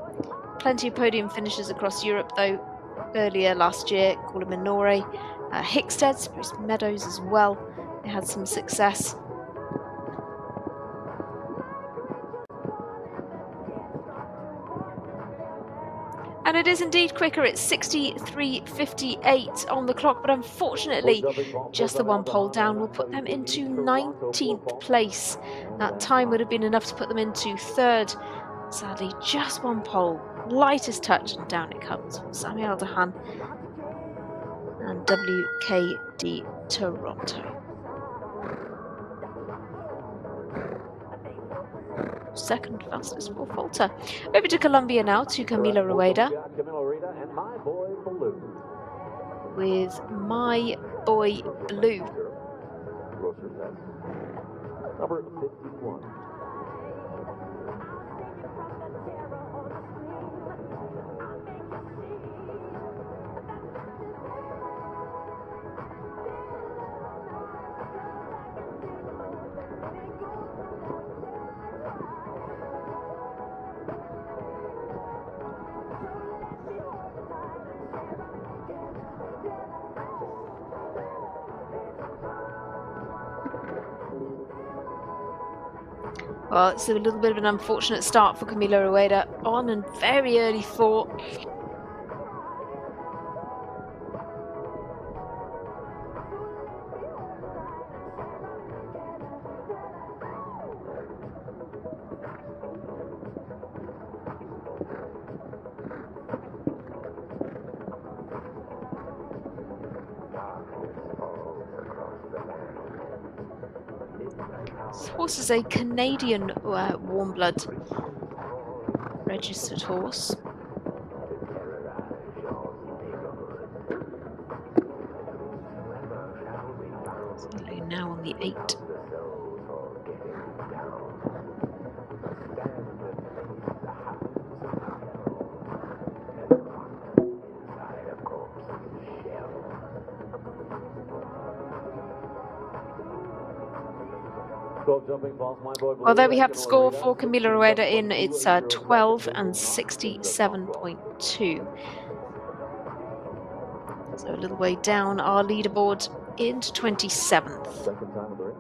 Plenty of podium finishes across Europe, though, earlier last year. Colin Minore, Hickstead, Spruce Meadows as well. They had some success. And it is indeed quicker. It's 63.58 on the clock, but unfortunately, just the one pole down will put them into 19th place. That time would have been enough to put them into 3rd. Sadly, just one pole. Lightest touch, and down it comes. Samuel Dehaan and WKD Toronto. Second fastest for Falter. Over to Colombia now, to Camila Rueda. With My Boy Blue.
Number 51.
Well, it's a little bit of an unfortunate start for Camila Rueda on and very early thought. horse is a Canadian warm blood registered horse. So now on the 8. Well, there we have the score for Camila Rueda in. It's 12 and 67.2. So a little way down our leaderboard into 27th.
Second time of the race.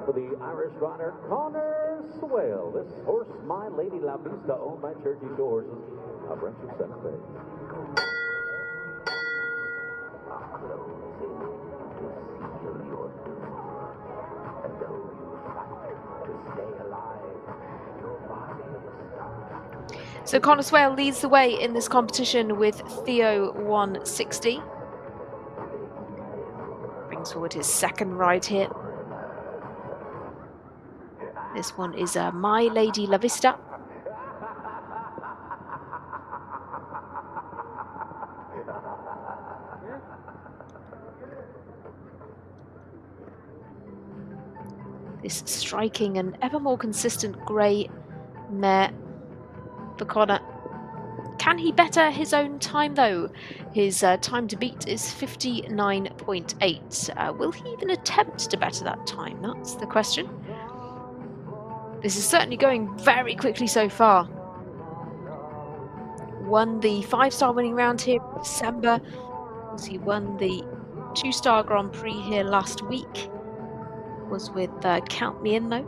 For the Irish rider, Connor Swale. This horse, My Lady La Vista, owned by Cherokee Show Horses, a branch of 7th Bay.
So Connor Swale leads the way in this competition with Theo 160. Brings forward his second ride here. This one is My Lady La Vista. This striking and ever more consistent grey mare for Connor. Can he better his own time though? His time to beat is 59.8. Will he even attempt to better that time? That's the question. This is certainly going very quickly so far. Won the 5-star winning round here in December. He won the 2-star Grand Prix here last week. Was with Count Me In though.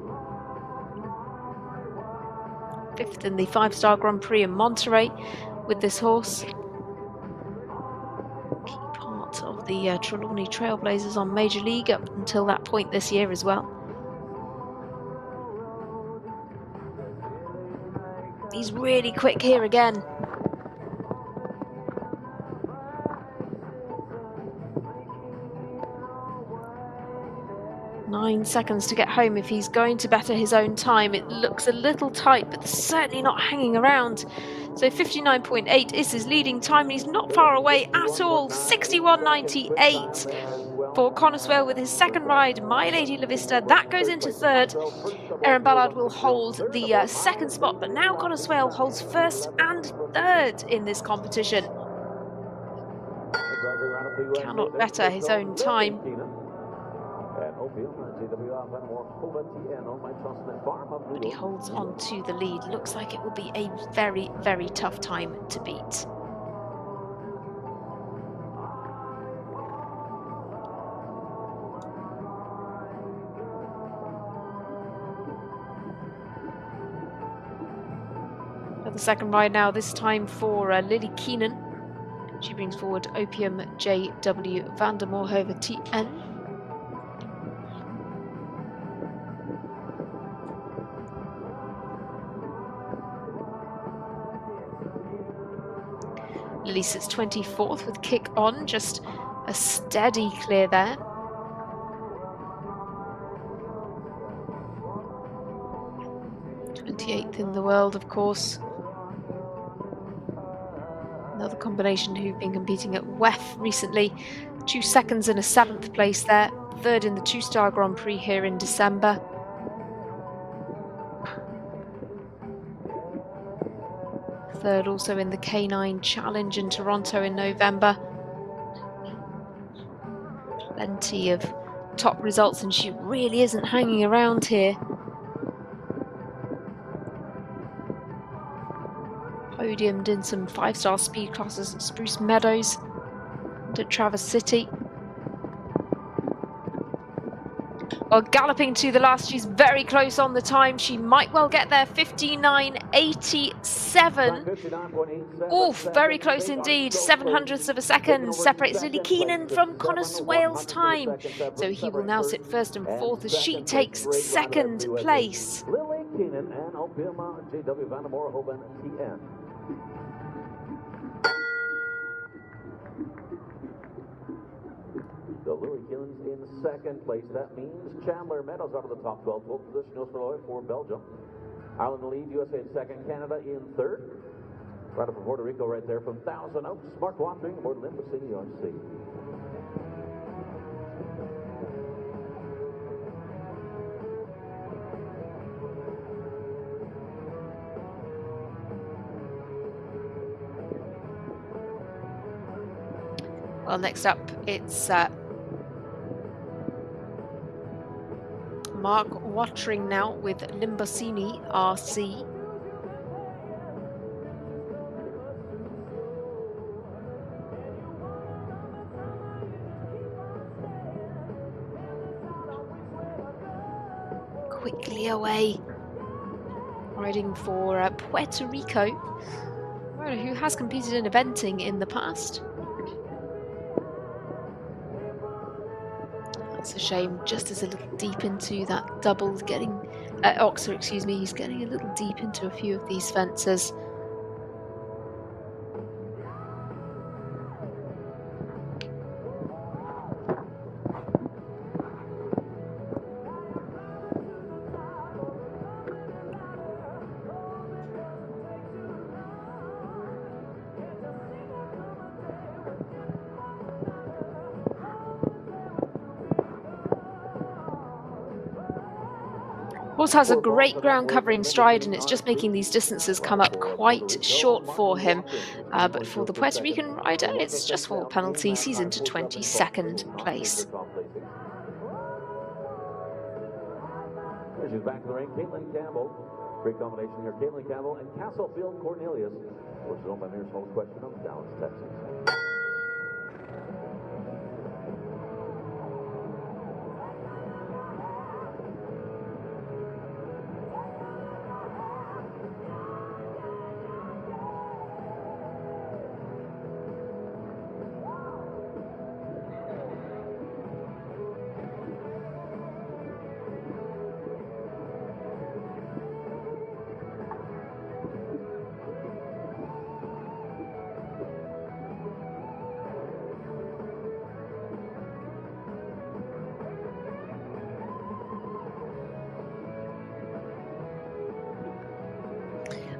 5th in the 5-star Grand Prix in Monterey with this horse. Key part of the Trelawney Trailblazers on Major League up until that point this year as well. He's really quick here again. 9 seconds to get home if he's going to better his own time. It looks a little tight, but certainly not hanging around. So 59.8 is his leading time, and he's not far away at all. 61.98 for Connor Swale with his second ride, My Lady La Vista. That goes into 3rd. Aaron Ballard will hold the 2nd spot, but now Connor Swale holds 1st and 3rd in this competition. Cannot better his own time. But he holds on to the lead. Looks like it will be a very, very tough time to beat. For the second ride now, this time for Lily Keenan. She brings forward Opium J.W. van der Moorhoven TN. Lily sits 24th with Kick On, just a steady clear there. '28th in the world, of course. Another combination who've been competing at WEF recently. 2 seconds and a 7th place there. 3rd in the 2-star Grand Prix here in December. Third also in the K9 Challenge in Toronto in November. Plenty of top results, and she really isn't hanging around here. Podiumed in some 5-star speed classes at Spruce Meadows and at Traverse City. Well, galloping to the last, she's very close on the time. She might well get there. 59.87. Oof, very close indeed. 700ths of a second separates Lily Keenan from Connor Swale's time. So he will now sit 1st and 4th as she takes 2nd place.
Lily Keenan and Opium J.W. van der Moorhoven TN. The Louis Keelan's in second place. That means Chandler Meadows out of the top 12. 12th position goes for Belgium. Ireland in the lead, USA in second, Canada in third. Right up from Puerto Rico right there from Thousand Oaks. Mark Watering aboard Olympus City RC.
Well, next up, it's Mark Watering now with Limbosini RC. Quickly away, riding for Puerto Rico, who has competed in eventing in the past. That's a shame, just as a little deep into that double, getting Oxer, excuse me, he's getting a little deep into a few of these fences. Horse has a great ground covering stride, and it's just making these distances come up quite short for him. But for the Puerto Rican rider, it's just 4 penalties. He's into 22nd place.
She's back to the ring. Caitlin Campbell. Great combination here. Caitlin Campbell and Castlefield Cornelius, which is owned by Mears Holmes Question of Dallas, Texas.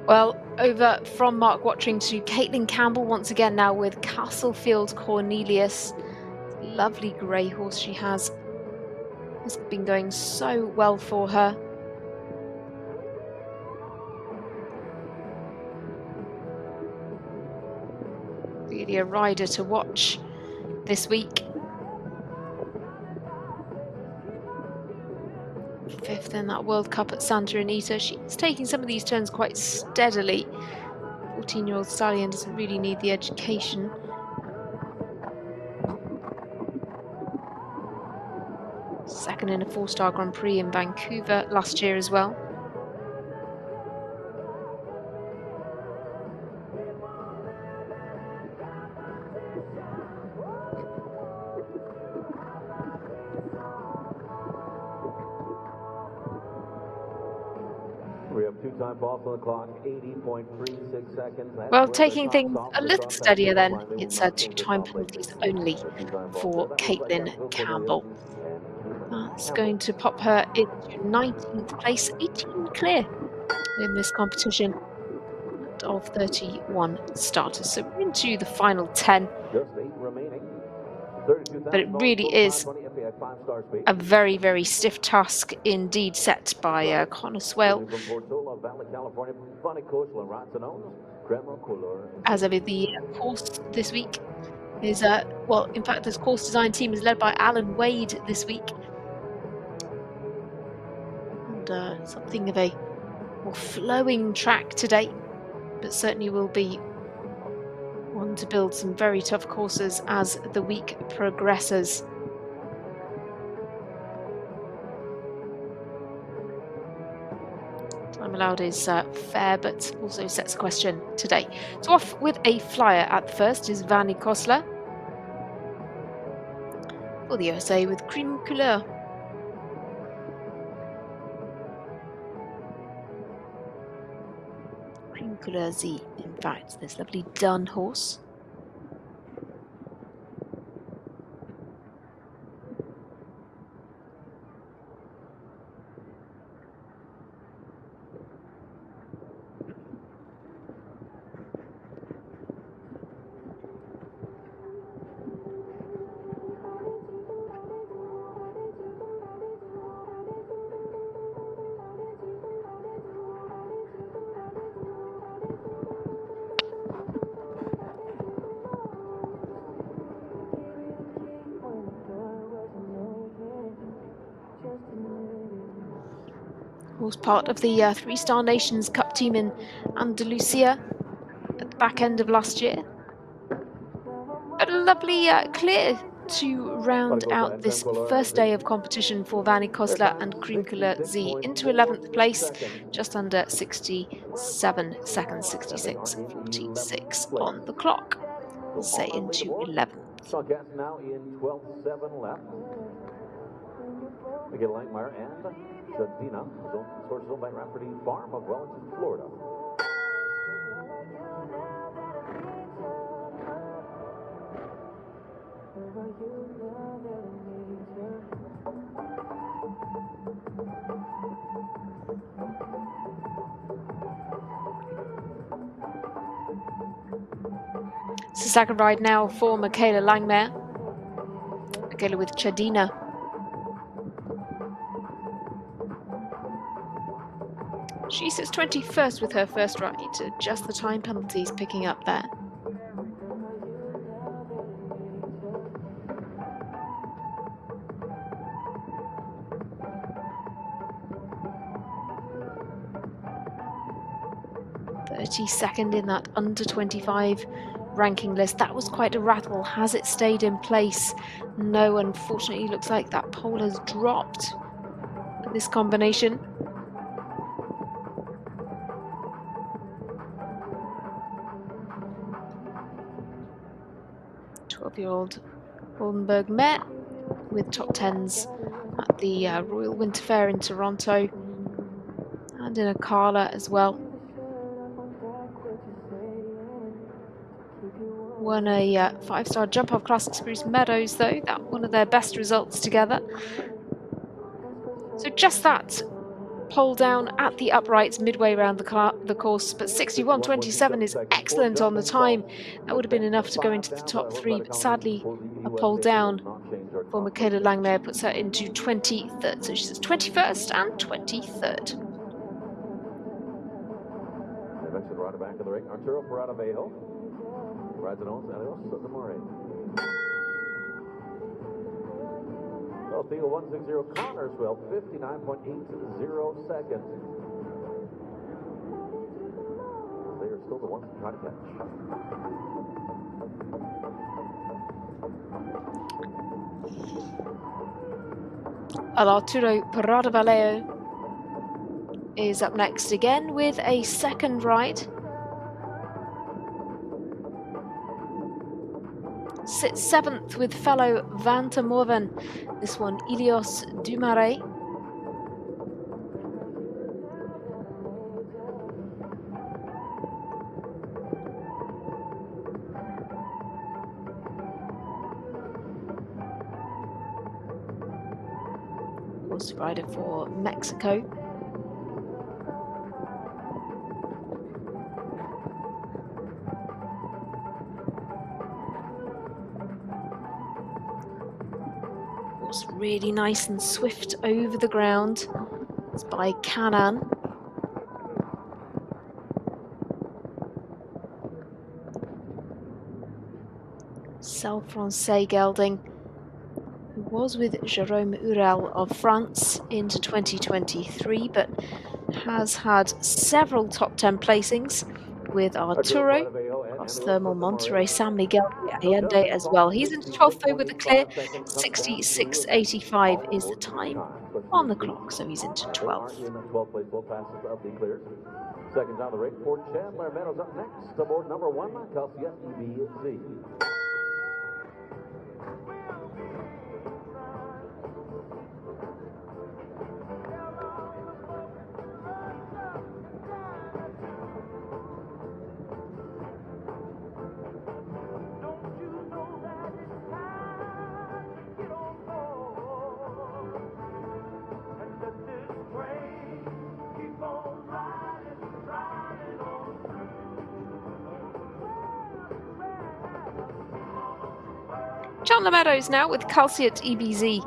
Well, over from Mark Watering to Caitlin Campbell once again now with Castlefield Cornelius. Lovely grey horse she has. It's been going so well for her. Really a rider to watch this week. 5th in that World Cup at Santa Anita. She's taking some of these turns quite steadily. 14-year-old stallion doesn't really need the education. Second in a 4-star Grand Prix in Vancouver last year as well.
We have 2 time balls on the clock, 80.36 seconds.
Well, taking things a little steadier then, it's 2 time penalties only for Caitlin Campbell. That's going to pop her into 19th place, 18 clear in this competition of 31 starters. So we're into the final 10.
Just 8 remaining.
But it really is a very, very stiff task indeed set by Connor Swale. As ever, the course this week is, well, in fact, this course design team is led by Alan Wade this week. And something of a more flowing track today, but certainly will be one to build some very tough courses as the week progresses. Time allowed is fair, but also sets a question today. So off with a flyer at the first is Vanni Kosler for the USA with Crème Couleur. Crème Couleur Z, in fact, this lovely dun horse. Was part of the Three-Star Nations Cup team in Andalusia at the back end of last year. But a lovely clear to round out this first day of competition for Vani Kosla and Krimkula Z into 11th place, just under 67 seconds, 66.46 on the clock. We'll say into 11th.
Gas now in 12.7 left. Again, Langmeyer and Jadina, sources owned by Rafferty Farm of Wellington, Florida.
It's the second ride now for Michaela Langmeyer. Michaela with Chadina. She sits 21st with her first ride, just the time penalties picking up there. Second in that under 25 ranking list. That was quite a rattle. Has it stayed in place? No, unfortunately, looks like that pole has dropped for this combination. Year-old Oldenburg met with top 10s at the Royal Winter Fair in Toronto and in Ocala as well. Won a 5-star jump-off class at Spruce Meadows, though. That one of their best results together. So just that pole down at the uprights midway around the course, but 61.27 is excellent on the time. That would have been enough to go into the top 3, but sadly a pole down for Michaela Langmeyer puts her into 23rd. So she's 21st and 23rd.
Right back of the ring, Arturo Parada-Bejo. Theo 160 Connorsville, 59.80 seconds. They are still the ones to try to catch.
Arturo Parada-Bejo is up next again with a second ride. Sits 7th with fellow Van ter Morven, this one Ilios Dumaret. Horse rider for Mexico. Really nice and swift over the ground. It's by Canan. Celle Francais gelding, who was with Jérôme Hurel of France into 2023, but has had several top 10 placings with Arturo, across Thermal Monterey, San Miguel Allende as well. He's into 12th though with a clear 66.85 is the time on the clock, so he's into 12th.
Second down the ring for Chandler Meadows up next aboard number 1, Calcia EBZ.
Chandler Meadows now with Calciate EBZ.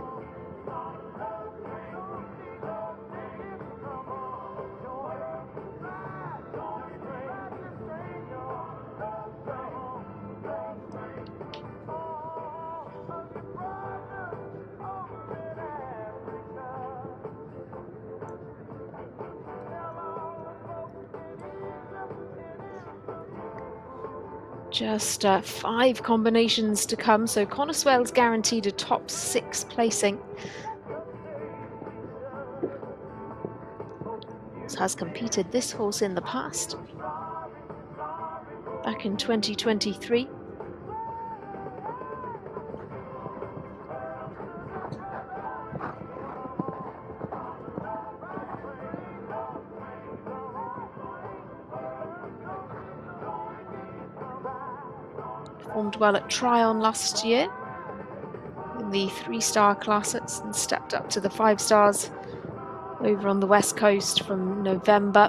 Just 5 combinations to come, so Connorswell's guaranteed a top 6 placing. Has competed this horse in the past, back in 2023. Performed well at Tryon last year in the 3-star classes and stepped up to the 5 stars over on the West Coast from November.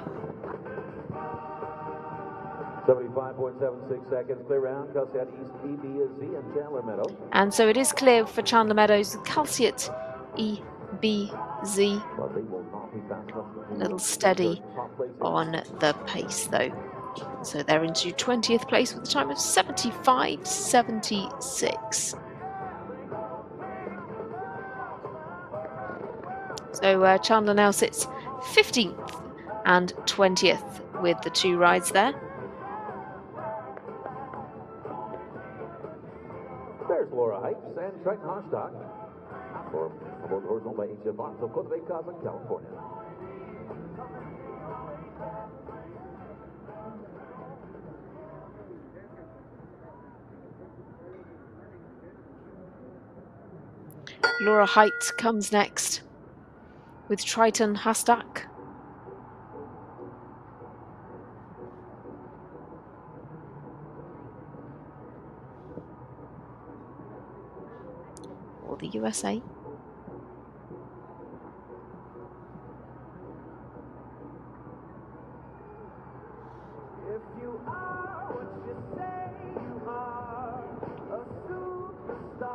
75.76 seconds clear round. Calciat East EBZ and Chandler Meadows.
And so it is clear for Chandler Meadows. Calciat EBZ. A little steady on the pace though. So they're into 20th place with a time of 75.76. So Chandler now sits 15th and 20th with the 2 rides there.
There's Laura Heights and Trenton Hostock for both the horses owned by HF Farms of Cultivate Cosmic, California.
Laura Heights comes next with Triton Hastak. For the USA.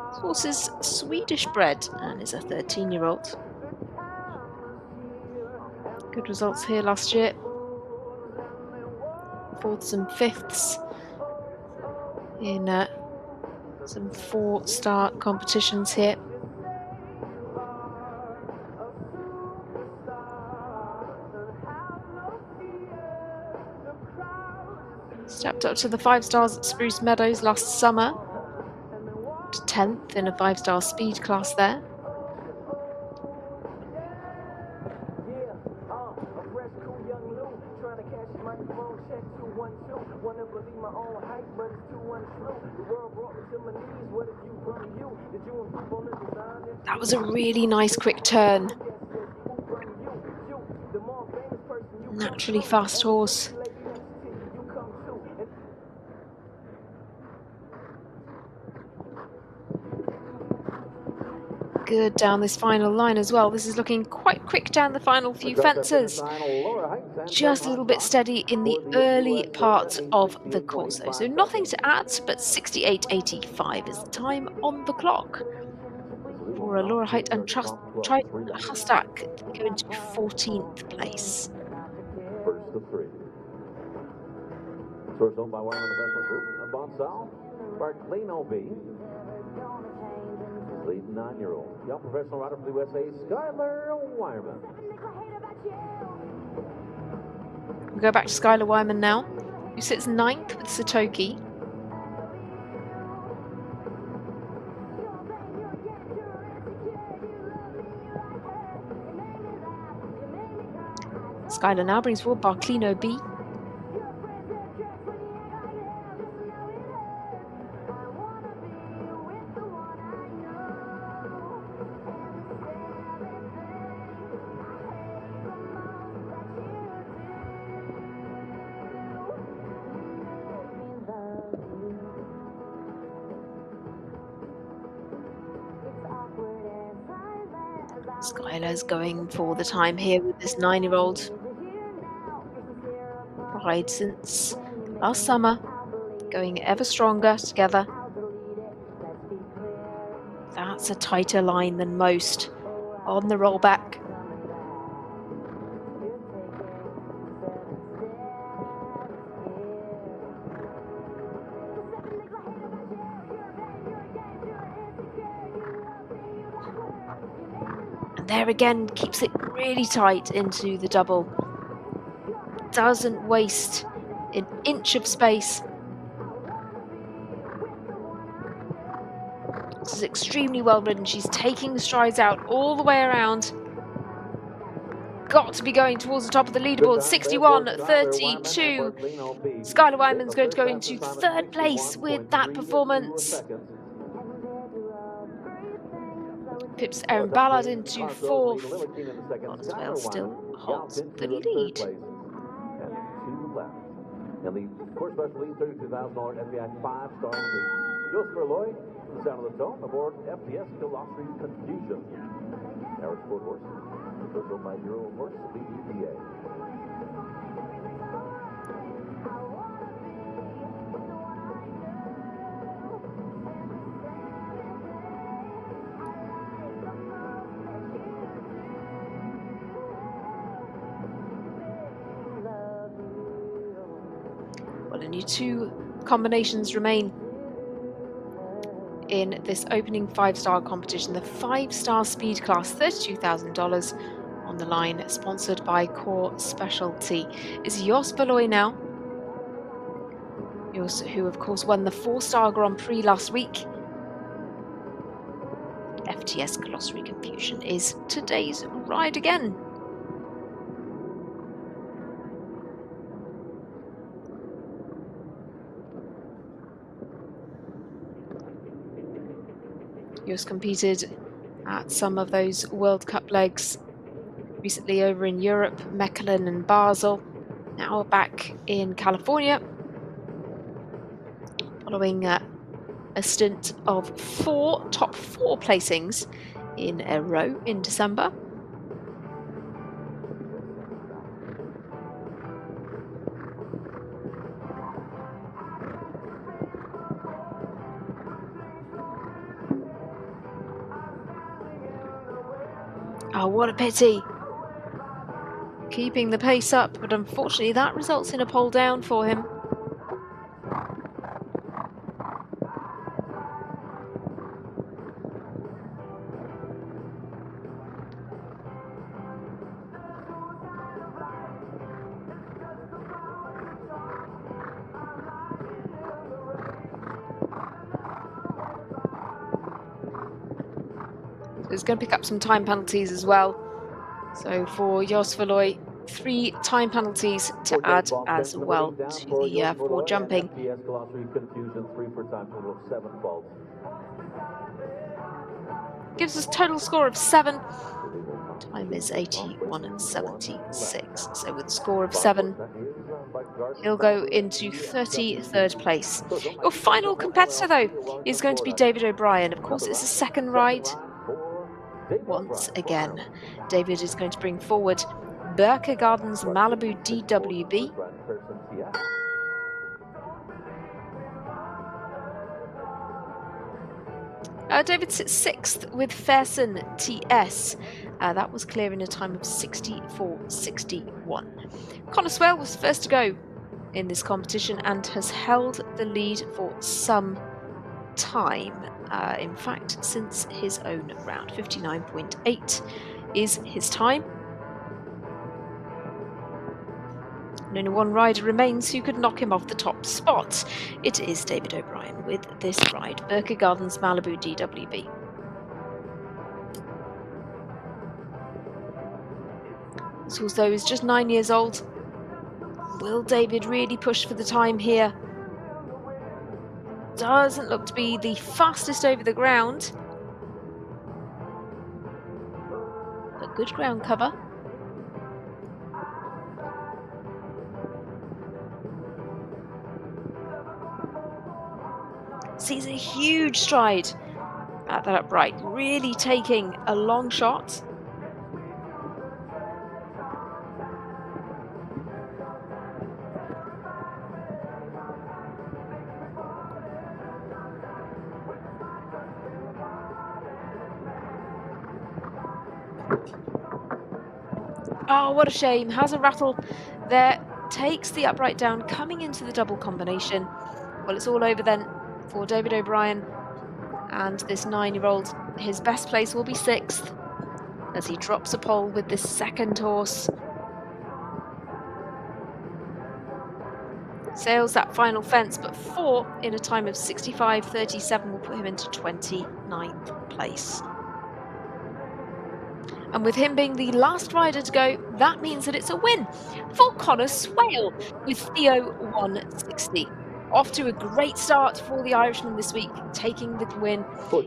This horse is Swedish bred and is a 13-year-old. Good results here last year. 4ths and 5ths in some 4-star competitions here. Stepped up to the 5 stars at Spruce Meadows last summer. To 10th in a 5-star speed class there. That was a really nice quick turn. Naturally fast horse. Good down this final line as well. This is looking quite quick down the final few fences. Just a little bit steady in the early part of the course though. So nothing to add, but 68.85 is the time on the clock. For Laura Height and Triton Hastak going to 14th place.
First of 3. Source owned by Wyman Investment Group. Bonsal, Barclino B. Leading 9-year-old. Young professional rider for the USA, Skylar Wyman.
We go back to Skylar Wyman now, who sits 9th with Satoki. Skylar now brings forward Barclino B. Skylar's going for the time here with this 9-year-old. Ride since last summer, going ever stronger together. That's a tighter line than most on the rollback. There again, keeps it really tight into the double. Doesn't waste an inch of space. This is extremely well ridden. She's taking strides out all the way around. Got to be going towards the top of the leaderboard. 61.32. Skylar Wyman's going to go into third place with that performance. Pips Erin Ballard into fourth. Boswell still holds the lead.
And the course special lead, $32,000 FEI 5-star lead. Joseph Lloyd, the sound of the tone, aboard FTS Philosophy Confusion. Average sport horse. First owned by Euro Horse, BEPA.
Well, only two combinations remain in this opening 5-star competition. The 5-star speed class, $32,000 on the line, sponsored by Core Specialty. Is Jos Valoy now. Jos, who of course won the 4-star Grand Prix last week. FTS Glossary Confusion is today's ride again. Jos competed at some of those World Cup legs recently over in Europe, Mechelen and Basel. Now back in California, following a stint of top four placings in a row in December. Oh, what a pity. Keeping the pace up, but unfortunately that results in a pole down for him. It's going to pick up some time penalties as well. So for Jos Valoy, 3 time penalties to add as well to the 4 jumping. Gives us a total score of 7. Time is 81.76. So with a score of 7, he'll go into 33rd place. Your final competitor, though, is going to be David O'Brien. Of course, it's a second ride. Once again, David is going to bring forward Berker Gardens Malibu DWB. David sits 6th with Fairson TS. That was clear in a time of 64.61. Connor Swale was first to go in this competition and has held the lead for some time. In fact, since his own round, 59.8 is his time. And only one rider remains who could knock him off the top spot. It is David O'Brien with this ride, Berker Gardens Malibu DWB. This horse, though, is just 9 years old. Will David really push for the time here? Doesn't look to be the fastest over the ground. A good ground cover. Sees a huge stride at that upright, really taking a long shot. Oh, what a shame. Has a rattle there. Takes the upright down, coming into the double combination. Well, it's all over then for David O'Brien and this 9-year-old. His best place will be 6th as he drops a pole with this second horse. sails that final fence, but 4 in a time of 65.37 will put him into 29th place. And with him being the last rider to go, that means that it's a win for Connor Swale with Theo 160. Off to a great start for the Irishman this week, taking the win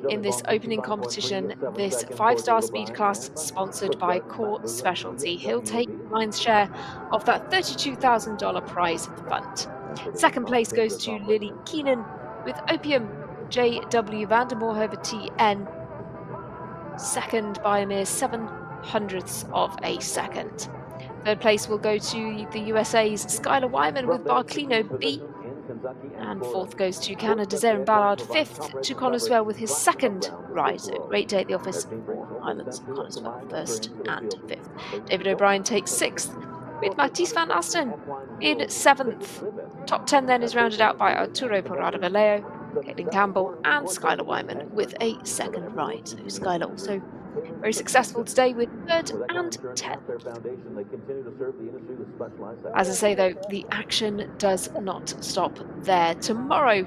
in this opening competition, this 5-star speed class sponsored by Core Specialty. He'll take lion's share of that $32,000 prize fund. Second place goes to Lily Keenan with Opium J.W. Vandermoorhover TN. Second by a mere 0.07 of a second. Third place will go to the USA's Skylar Wyman with Barclino B. And fourth goes to Canada's Aaron Ballard. Fifth to Connorswell with his second ride. So great day at the office for Ireland's Connorswell, first and fifth. David O'Brien takes sixth with Matisse van Asten in seventh. Top 10 then is rounded out by Arturo Porrada Vallejo, Caitlin Campbell and Skylar Wyman with a second ride. So Skylar also very successful today with third and 10th. As I say though, the action does not stop there. Tomorrow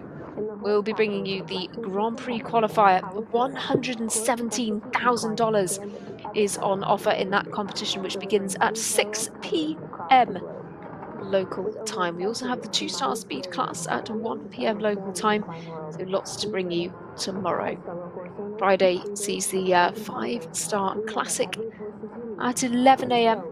we'll be bringing you the Grand Prix qualifier. $117,000 is on offer in that competition, which begins at 6 p.m. local time. We also have the 2-star speed class at 1 p.m. local time, so lots to bring you tomorrow. Friday sees the 5-star classic at 11 a.m.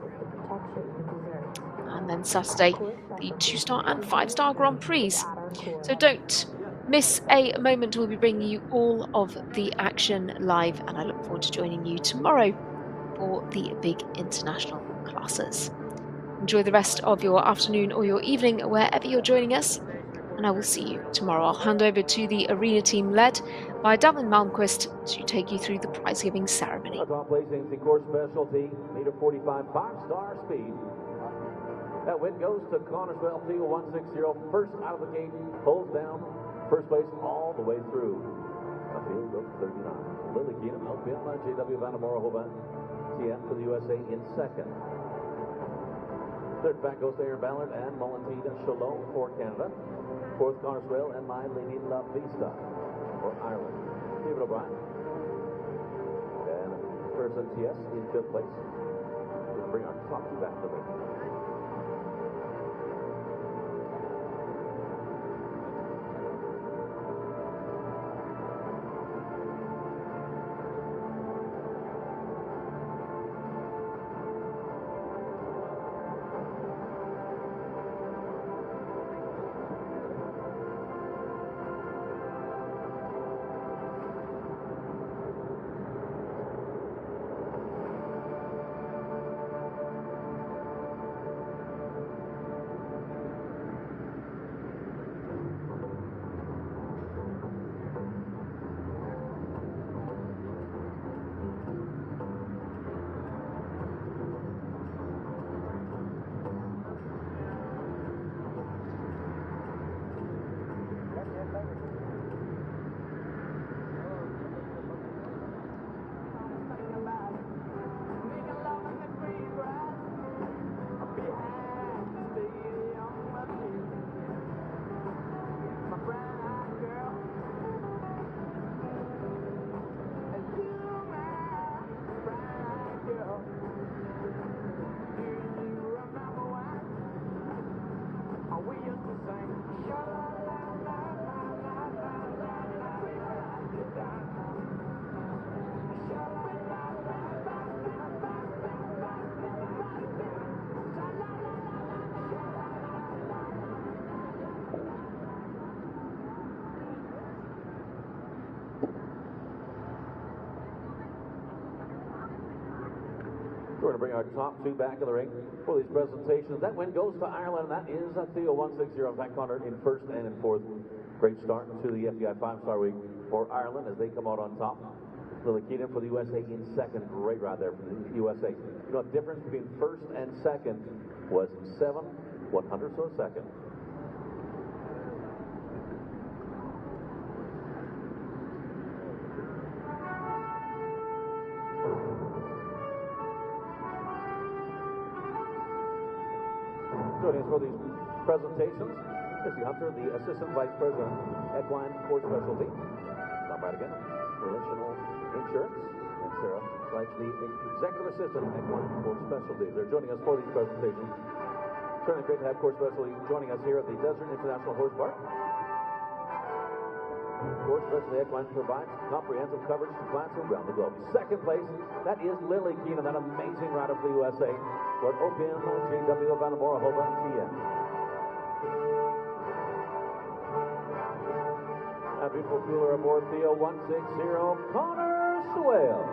and then Saturday the 2-star and 5-star Grand Prix. So don't miss a moment. We'll be bringing you all of the action live, and I look forward to joining you tomorrow for the big international classes. Enjoy the rest of your afternoon or your evening wherever you're joining us, and I will see you tomorrow. I'll hand over to the arena team led by Davin Malmquist to take you through the prize-giving ceremony.
Top placing the Core Specialty, meter 45, 5-star speed. That win goes to Connorswell, Theo 160. First out of the gate, pulls down first place all the way through. A field of 39. Lily Keenan, LPL, J.W. Vandermoorhoven, TN for the USA in second. Third back goes to Aaron Ballard and Molentina Shalom for Canada. Fourth, Connorswell and My Lady La Vista for Ireland. David O'Brien. And first TS in fifth place. We'll bring our top two back to the ring. We're going to bring our top two back in the ring for these presentations. That win goes to Ireland, and that is Theo 160. Zach Connor in first and in fourth. Great start to the FEI 5-star week for Ireland as they come out on top. Lily Keenan for the USA in second. Great ride there for the USA. You know, the difference between first and second was 7/100ths of a second. Joining us for these presentations, Missy Hunter, the Assistant Vice President, Equine Core Specialty. Stop right again. Relational Insurance. And Sarah Leitch, the Executive Assistant, Equine Core Specialty. They're joining us for these presentations. Certainly great to have Core Specialty joining us here at the Desert International Horse Park. Core Specialty Equine provides comprehensive coverage to clients around the globe. Second place, that is Lily Keenan, that amazing rider for the USA. For OPM, JW, Vanabora, Hova, TN. A beautiful cooler aboard Theo 160, Connor Swale.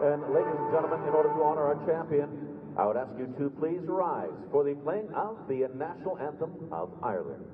And ladies and gentlemen, in order to honor our champion, I would ask you to please rise for the playing of the national anthem of Ireland.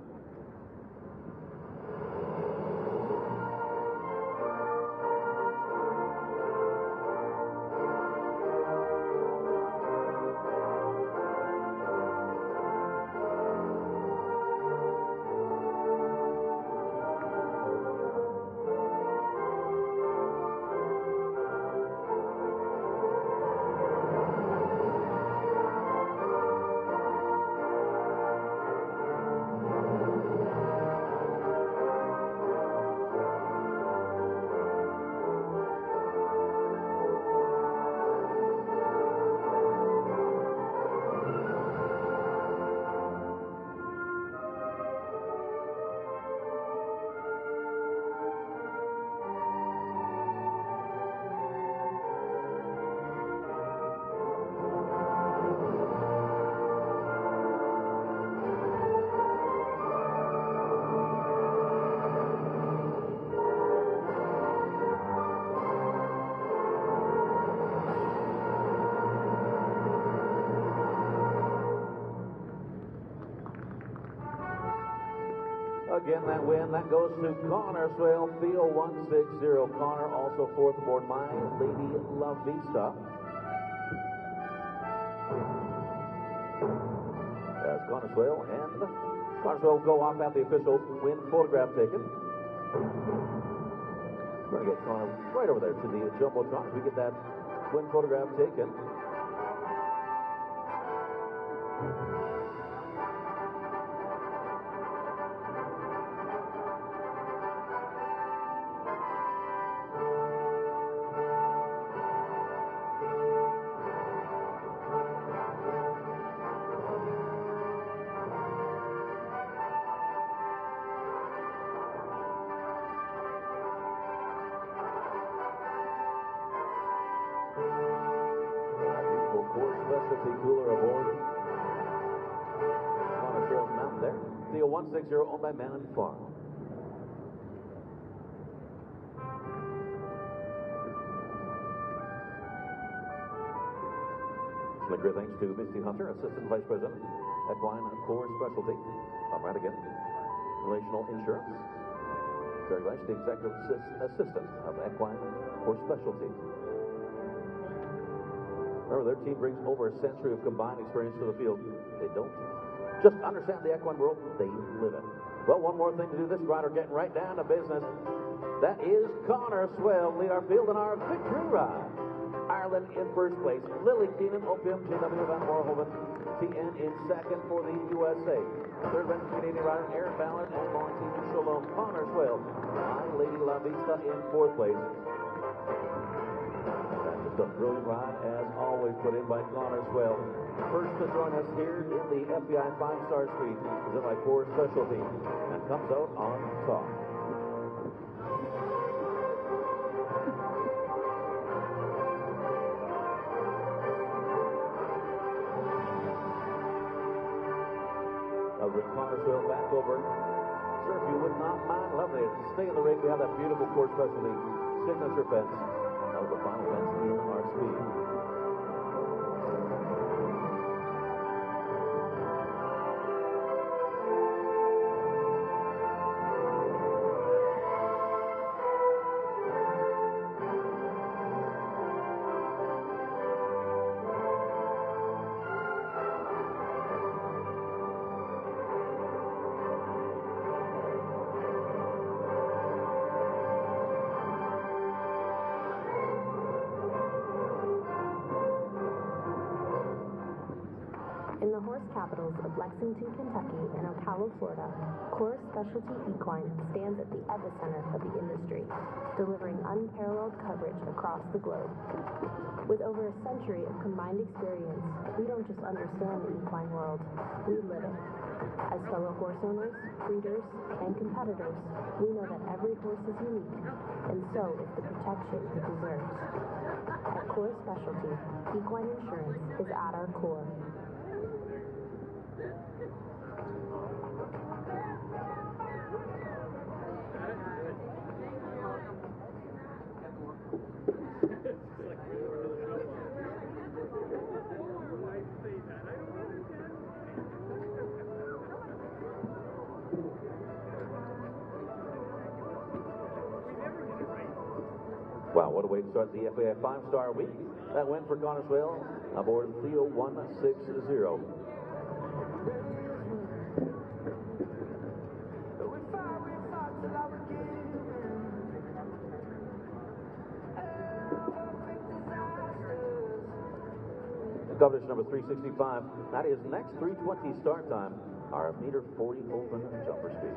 Again, that win, that goes to Connor Swale, Theo 160. Connor also fourth aboard My Lady La Vista. As Connor Swale and Connor Swale go off at the official win photograph taken. We're going to get Connor right over there to the Jumbotron as we get that win photograph taken. Specialty cooler aboard. Connor Swale's mount there. Theo 160 owned by Man and Farm. Great thanks to Misty Hunter, Assistant Vice President, Equine Core Specialty. I'm right again. Relational Insurance. Very nice, the Executive Assistant of Equine Core Specialty. Remember, their team brings over a century of combined experience to the field. They don't just understand the equine world, they live it. Well, one more thing to do. This rider getting right down to business. That is Connor Swale, lead our field in our victory ride. Ireland in first place. Lily Keenan, OPM, JW, Van Moorhoven, TN in second for the USA. Third ranked Canadian rider, Aaron Ballard and Monty Shalom. Connor Swale, My Lady La Vista in fourth place. Just a brilliant ride, as always, put in by Connor Swale. First to join us here in the FEI 5-star suite is in my Core Specialty and comes out on top. I'll bring Connor Swale back over. Sir, if you would not mind, lovely. Stay in the ring. We have that beautiful Core Specialty signature fence. That was the final fence in our suite.
capitals of Lexington, Kentucky and Ocala, Florida, Core Specialty Equine stands at the epicenter of the industry, delivering unparalleled coverage across the globe. With over a century of combined experience, we don't just understand the equine world, we live it. As fellow horse owners, breeders, and competitors, we know that every horse is unique, and so is the protection it deserves. At Core Specialty, equine insurance is at our core.
Wow, what a way to start the FEI 5-star week. That win for Connersville aboard Theo 160. Competition number 365. That is next 3:20 start time. Our meter 40 open jumper speed.